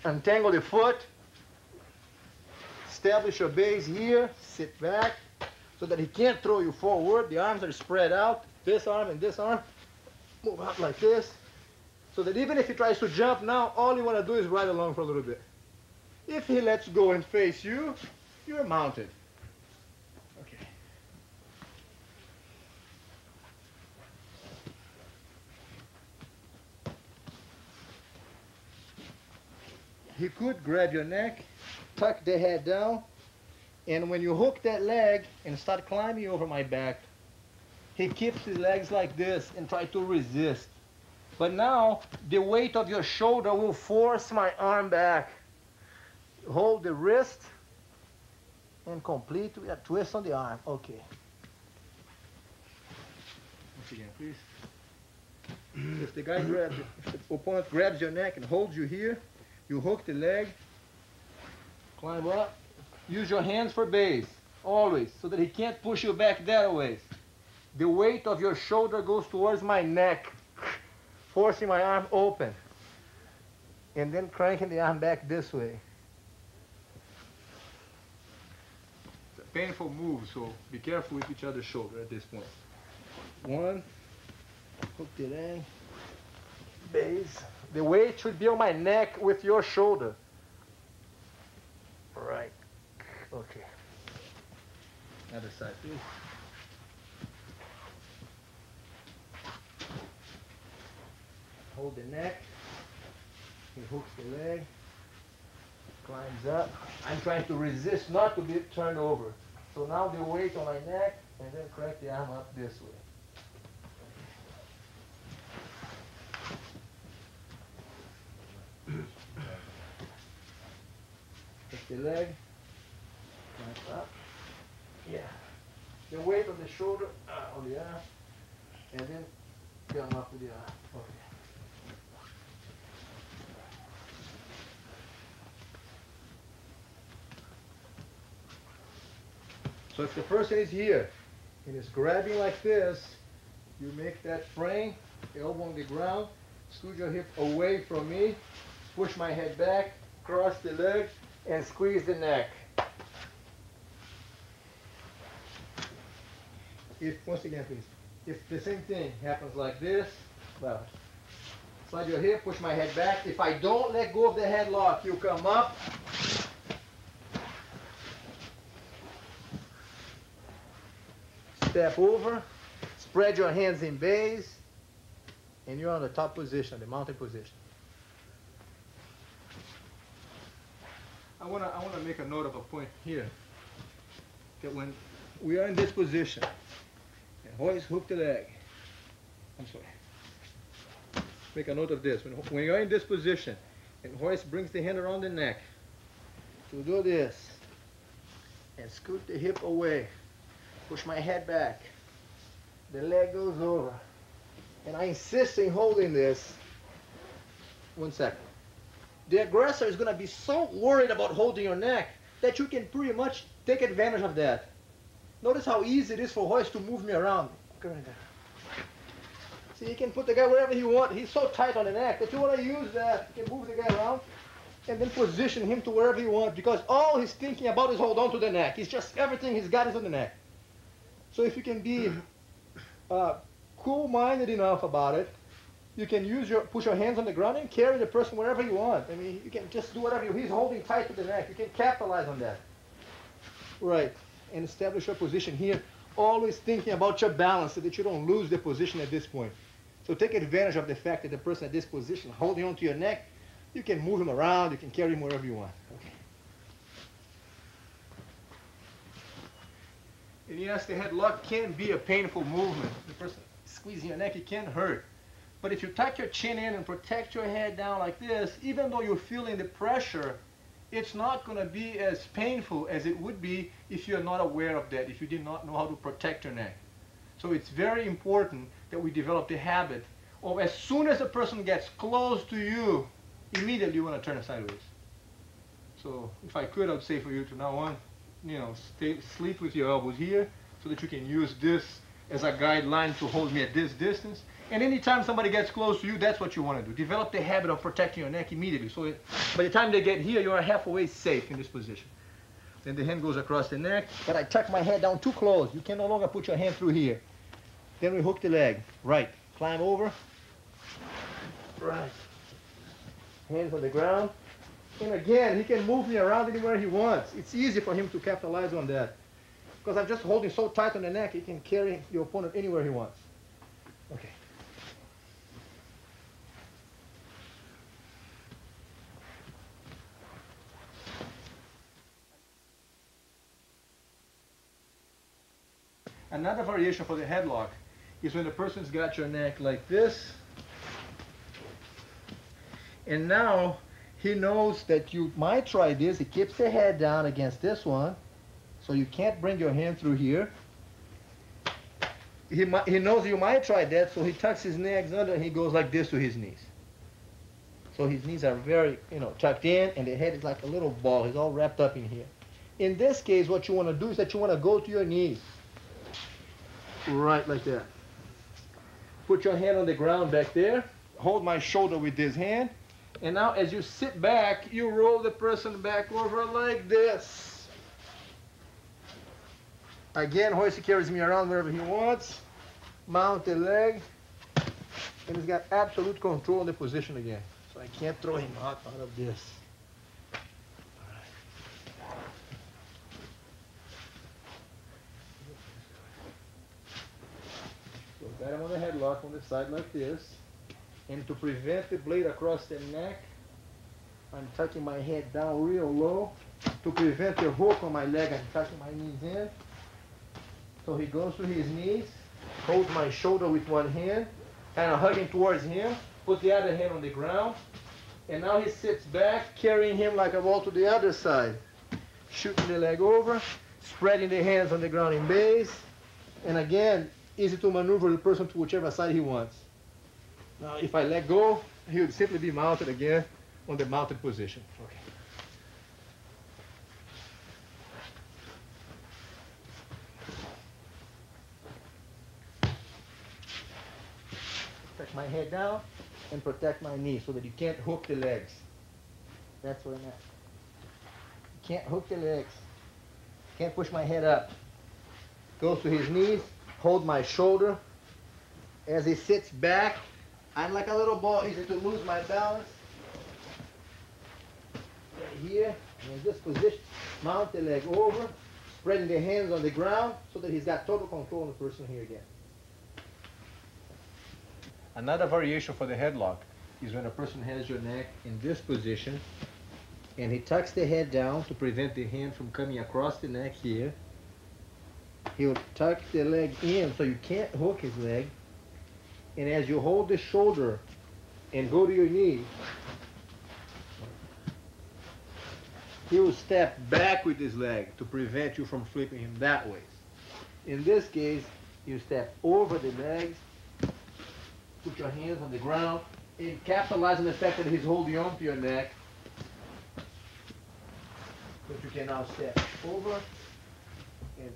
untangle the foot, establish your base here, sit back so that he can't throw you forward. The arms are spread out, this arm and this arm. Move out like this so that even if he tries to jump now, all you want to do is ride along for a little bit. If he lets go and face you, you're mounted. Okay. He could grab your neck, tuck the head down, and when you hook that leg and start climbing over my back, he keeps his legs like this and try to resist. But now, the weight of your shoulder will force my arm back. Hold the wrist and complete with a twist on the arm. Okay. Once again, please. If the opponent grabs your neck and holds you here, you hook the leg, climb up, use your hands for base, always, so that he can't push you back that way. The weight of your shoulder goes towards my neck, forcing my arm open, and then cranking the arm back this way. painful move, so be careful with each other's shoulder at this point. One, hook it in, base. The weight should be on my neck with your shoulder. Right. Okay. Other side, please. Hold the neck. He hooks the leg. Climbs up. I'm trying to resist not to be turned over. So now the weight on my neck, and then crack the arm up this way. Lift the leg. Climb up. Yeah. The weight on the shoulder, on the arm, and then come up to the arm. Okay. So if the person is here and is grabbing like this, you make that frame, elbow on the ground, scoot your hip away from me, push my head back, cross the leg, and squeeze the neck. If, once again please, if the same thing happens like this, well, slide your hip, push my head back. If I don't let go of the headlock, you come up, step over, spread your hands in base, and you're on the top position, the mountain position. I wanna make a note of a point here. That when we are in this position, and hoist, hook the leg. I'm sorry. Make a note of this. When you're in this position, and hoist brings the hand around the neck, to do this, and scoot the hip away. Push my head back. The leg goes over. And I insist in holding this. 1 second. The aggressor is going to be so worried about holding your neck that you can pretty much take advantage of that. Notice how easy it is for Hoist to move me around. See, you can put the guy wherever you want. He's so tight on the neck that you want to use that. You can move the guy around and then position him to wherever you want, because all he's thinking about is hold on to the neck. He's just, everything he's got is on the neck. So if you can be cool-minded enough about it, you can push your hands on the ground and carry the person wherever you want. I mean, you can just do whatever he's holding tight to the neck. You can capitalize on that. Right, and establish your position here, always thinking about your balance so that you don't lose the position at this point. So take advantage of the fact that the person at this position, holding onto your neck, you can move him around, you can carry him wherever you want. Okay. And yes, the headlock can be a painful movement. The person squeezing your neck, it can hurt. But if you tuck your chin in and protect your head down like this, even though you're feeling the pressure, it's not going to be as painful as it would be if you're not aware of that, if you did not know how to protect your neck. So it's very important that we develop the habit of, as soon as a person gets close to you, immediately you want to turn sideways. So if I could, I would say for you to now on, sleep with your elbows here so that you can use this as a guideline to hold me at this distance. And anytime somebody gets close to you, that's what you want to do. Develop the habit of protecting your neck immediately. So by the time they get here, you are halfway safe in this position. Then the hand goes across the neck, but I tuck my head down too close. You can no longer put your hand through here. Then we hook the leg. Right. Climb over. Right. Hands on the ground. And again, he can move me around anywhere he wants. It's easy for him to capitalize on that. Because I'm just holding so tight on the neck, he can carry the opponent anywhere he wants. Okay. Another variation for the headlock is when the person's got your neck like this, and now he knows that you might try this. He keeps the head down against this one, so you can't bring your hand through here. He knows you might try that, so he tucks his legs under and he goes like this to his knees. So his knees are very, tucked in, and the head is like a little ball. He's all wrapped up in here. In this case, what you want to do is that you want to go to your knees. Right like that. Put your hand on the ground back there. Hold my shoulder with this hand. And now as you sit back, you roll the person back over like this. Again, Hoist carries me around wherever he wants. Mount the leg. And he's got absolute control in the position again. So I can't throw him out of this. So got him on the headlock on the side like this. And to prevent the blade across the neck, I'm tucking my head down real low. To prevent the hook on my leg, I'm tucking my knees in. So he goes to his knees, holds my shoulder with one hand, kind of hugging towards him, put the other hand on the ground, and now he sits back, carrying him like a ball to the other side, shooting the leg over, spreading the hands on the ground in base, and again, easy to maneuver the person to whichever side he wants. Now, if I let go, he would simply be mounted again on the mounted position. Okay. Protect my head down and protect my knee so that you can't hook the legs. That's what I'm at. You can't hook the legs. Can't push my head up. Goes to his knees, hold my shoulder. As he sits back, I'm like a little ball, easy to lose my balance. Right here, and in this position, mount the leg over, spreading the hands on the ground so that he's got total control of the person here again. Another variation for the headlock is when a person has your neck in this position and he tucks the head down to prevent the hand from coming across the neck here. He'll tuck the leg in so you can't hook his leg. And as you hold the shoulder and go to your knee, he will step back with his leg to prevent you from flipping him that way. In this case, you step over the legs, put your hands on the ground, and capitalize on the fact that he's holding on to your neck. But you can now step over and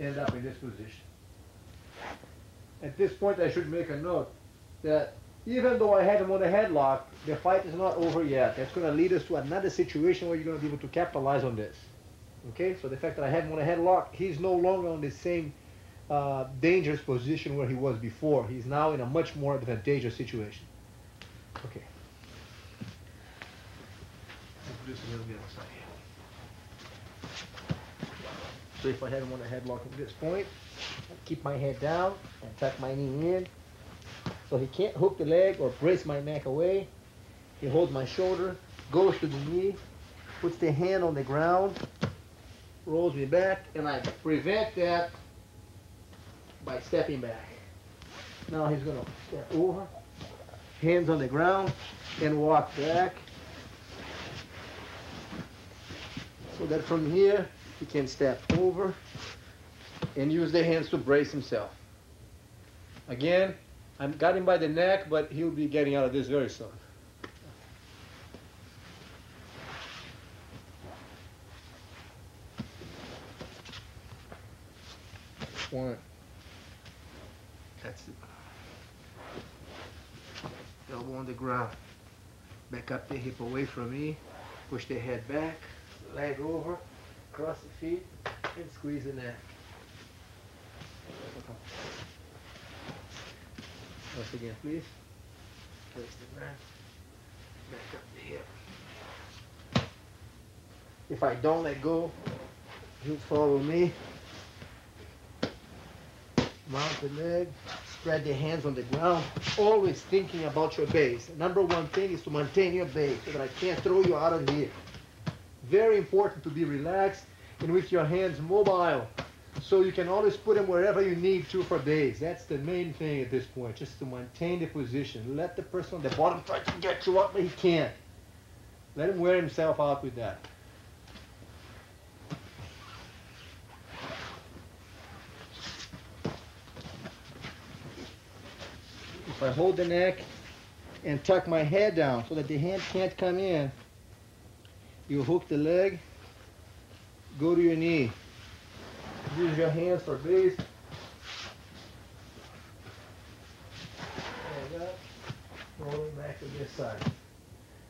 end up in this position. At this point, I should make a note that even though I had him on a headlock, the fight is not over yet. That's going to lead us to another situation where you're going to be able to capitalize on this. Okay? So the fact that I had him on a headlock, he's no longer on the same dangerous position where he was before. He's now in a much more advantageous situation. Okay. Just a little bit on the side here. So if I had him on a headlock at this point, I keep my head down and tuck my knee in. So he can't hook the leg or brace my neck away. He holds my shoulder, goes to the knee, puts the hand on the ground, rolls me back, and I prevent that by stepping back. Now he's going to step over, hands on the ground, and walk back. So that from here, he can step over and use the hands to brace himself. Again, I've got him by the neck, but he'll be getting out of this very soon. One. That's it. Elbow on the ground. Back up the hip away from me. Push the head back. Leg over. Cross the feet. And squeeze the neck. Once again, please. Place the back. Back up the hip. If I don't let go, you follow me. Mount the leg. Spread the hands on the ground. Always thinking about your base. Number one thing is to maintain your base so that I can't throw you out of here. Very important to be relaxed and with your hands mobile, so you can always put them wherever you need to for days. That's the main thing at this point, just to maintain the position. Let the person on the bottom try to get you up, but he can't. Let him wear himself out with that. If I hold the neck and tuck my head down so that the hand can't come in, you hook the leg, go to your knee. Use your hands for base. Like that. Rolling back to this side.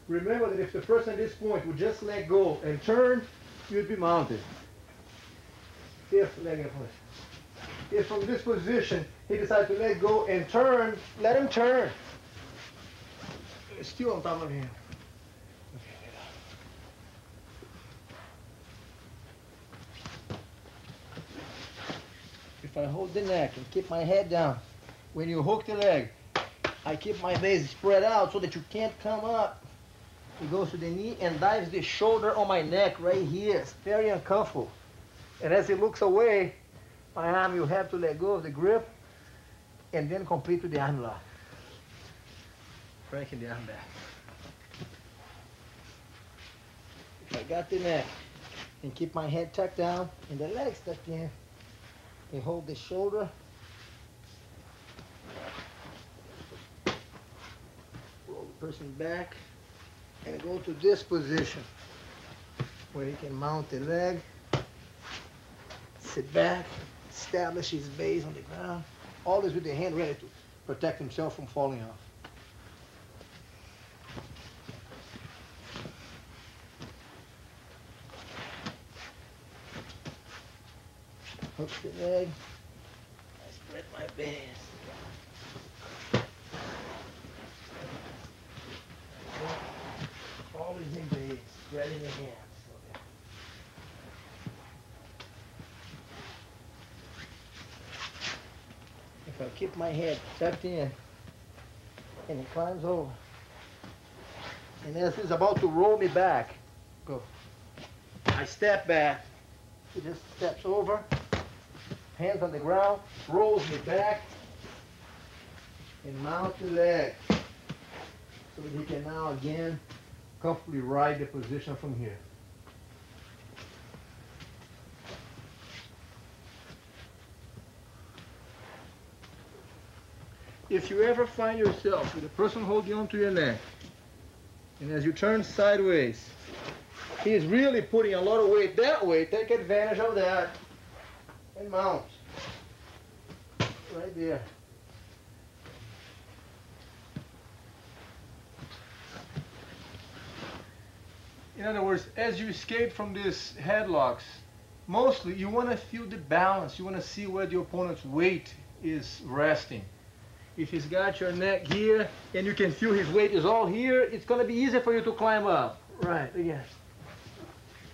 Remember that if the person at this point would just let go and turn, you'd be mounted. If leg in place. If from this position he decides to let go and turn, let him turn. Still on top of him. If I hold the neck and keep my head down, when you hook the leg, I keep my base spread out so that you can't come up. He goes to the knee and dives the shoulder on my neck right here. It's very uncomfortable. And as he looks away, my arm, you have to let go of the grip and then complete with the arm lock. Cranking the arm back. If I got the neck and keep my head tucked down and the legs tucked in, and hold the shoulder. Roll the person back and go to this position where he can mount the leg, sit back, establish his base on the ground, always with the hand ready to protect himself from falling off. Hook the leg. I spread my base. Always in base, spreading the hands. If I keep my head tucked in and he climbs over, and as he's about to roll me back, go. I step back. He just steps over. Hands on the ground, rolls me back, and mount the leg so that he can now again comfortably ride the position from here. If you ever find yourself with a person holding on to your neck, and as you turn sideways, he is really putting a lot of weight that way, take advantage of that. And mount. Right there. In other words, as you escape from these headlocks, mostly you want to feel the balance. You want to see where the opponent's weight is resting. If he's got your neck here and you can feel his weight is all here, it's going to be easier for you to climb up. Right, again.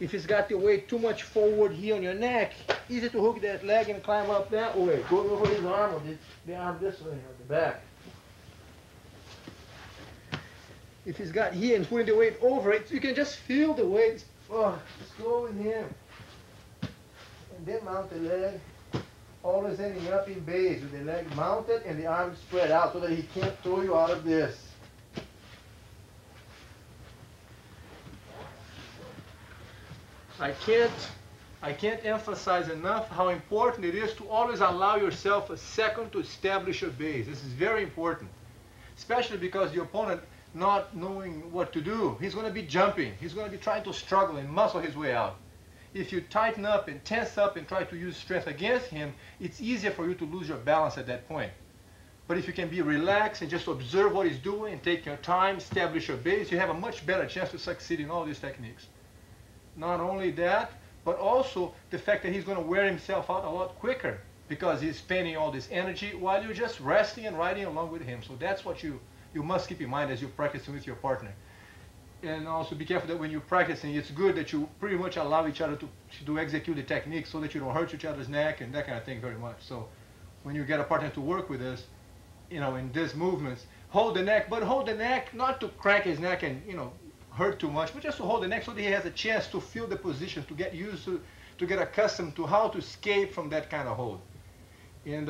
If he's got the weight too much forward here on your neck, easy to hook that leg and climb up that way. Go over his arm or the arm this way, or the back. If he's got here and putting the weight over it, you can just feel the weight. Oh, just go with him. And then mount the leg, always ending up in base with the leg mounted and the arm spread out so that he can't throw you out of this. I can't emphasize enough how important it is to always allow yourself a second to establish a base. This is very important, especially because the opponent not knowing what to do. He's going to be jumping. He's going to be trying to struggle and muscle his way out. If you tighten up and tense up and try to use strength against him, it's easier for you to lose your balance at that point. But if you can be relaxed and just observe what he's doing and take your time, establish your base, you have a much better chance to succeed in all these techniques. Not only that, but also the fact that he's going to wear himself out a lot quicker because he's spending all this energy while you're just resting and riding along with him. So that's what you must keep in mind as you're practicing with your partner. And also be careful that when you're practicing, it's good that you pretty much allow each other to execute the technique so that you don't hurt each other's neck and that kind of thing very much. So when you get a partner to work with us, in these movements, hold the neck, but hold the neck not to crank his neck and, hurt too much, but just to hold the neck so that he has a chance to feel the position, to get used to get accustomed to how to escape from that kind of hold. And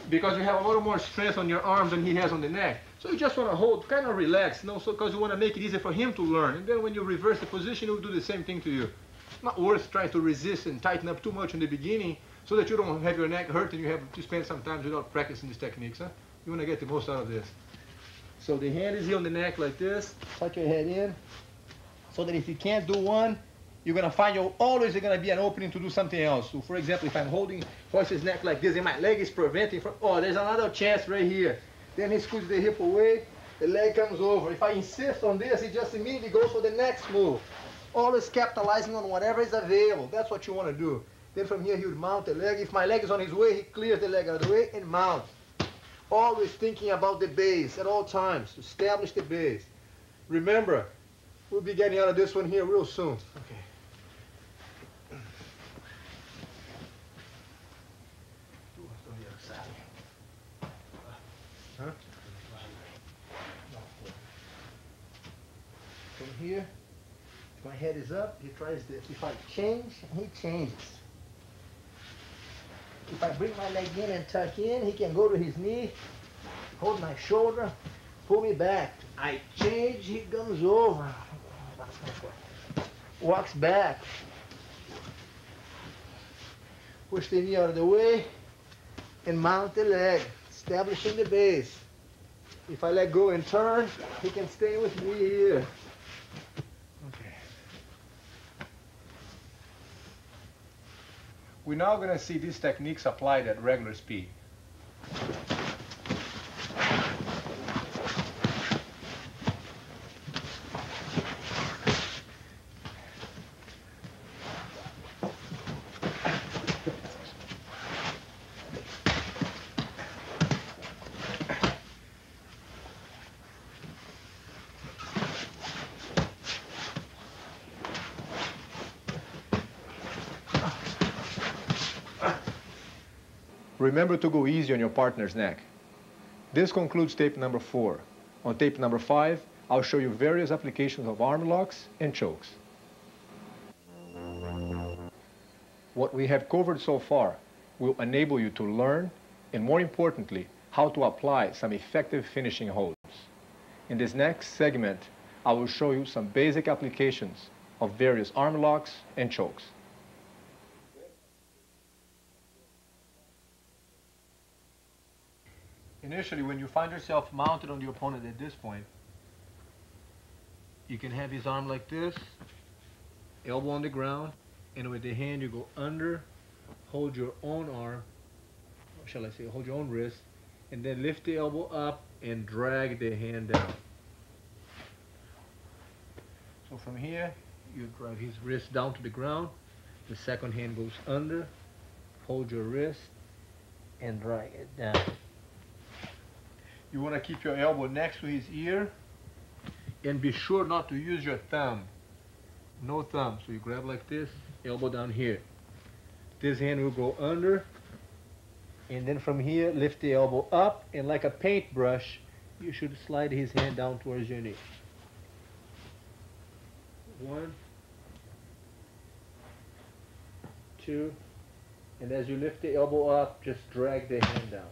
because you have a little more strength on your arm than he has on the neck, so you just want to hold, kind of relax, so because you want to make it easier for him to learn. And then when you reverse the position, he'll do the same thing to you. It's not worth trying to resist and tighten up too much in the beginning so that you don't have your neck hurt and you have to spend some time without practicing these techniques. Huh? You want to get the most out of this. So the hand is here on the neck like this, tuck your head in, so that if you can't do one, you're going to find always going to be an opening to do something else. So for example, if I'm holding horse's neck like this and my leg is preventing from, there's another chance right here. Then he scoots the hip away, the leg comes over. If I insist on this, he just immediately goes for the next move. Always capitalizing on whatever is available. That's what you want to do. Then from here he would mount the leg. If my leg is on his way, he clears the leg out of the way and mounts. Always thinking about the base at all times. Establish the base. Remember, we'll be getting out of this one here real soon. Okay. Huh? From here, if my head is up, he tries this. If I change, he changes. If I bring my leg in and tuck in, he can go to his knee, hold my shoulder, pull me back. I change, he comes over. Walks back. Push the knee out of the way and mount the leg, establishing the base. If I let go and turn, he can stay with me here. Okay. We're now going to see these techniques applied at regular speed. Remember to go easy on your partner's neck. This concludes tape number 4. On tape number 5, I'll show you various applications of arm locks and chokes. What we have covered so far will enable you to learn, and more importantly, how to apply some effective finishing holds. In this next segment, I will show you some basic applications of various arm locks and chokes. Initially, when you find yourself mounted on the opponent at this point, you can have his arm like this, elbow on the ground, and with the hand you go under, hold your own arm, or shall I say, hold your own wrist, and then lift the elbow up and drag the hand down. So from here, you drive his wrist down to the ground, the second hand goes under, hold your wrist, and drag it down. You want to keep your elbow next to his ear and be sure not to use your thumb. No thumb. So you grab like this, elbow down here. This hand will go under, and then from here lift the elbow up, and like a paintbrush you should slide his hand down towards your knee. 1, 2, and as you lift the elbow up, just drag the hand down.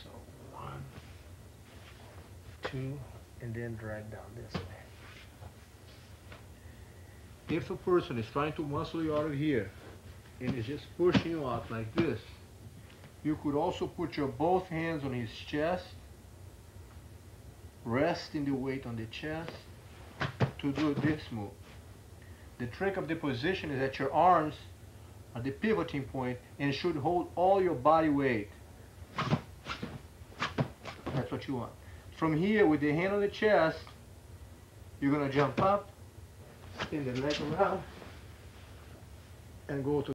So 1, 2, and then drag down this way. If a person is trying to muscle you out of here and is just pushing you out like this, you could also put your both hands on his chest, resting the weight on the chest to do this move. The trick of the position is that your arms are the pivoting point and should hold all your body weight. That's what you want. From here, with the hand on the chest, you're going to jump up, spin the leg around, and go to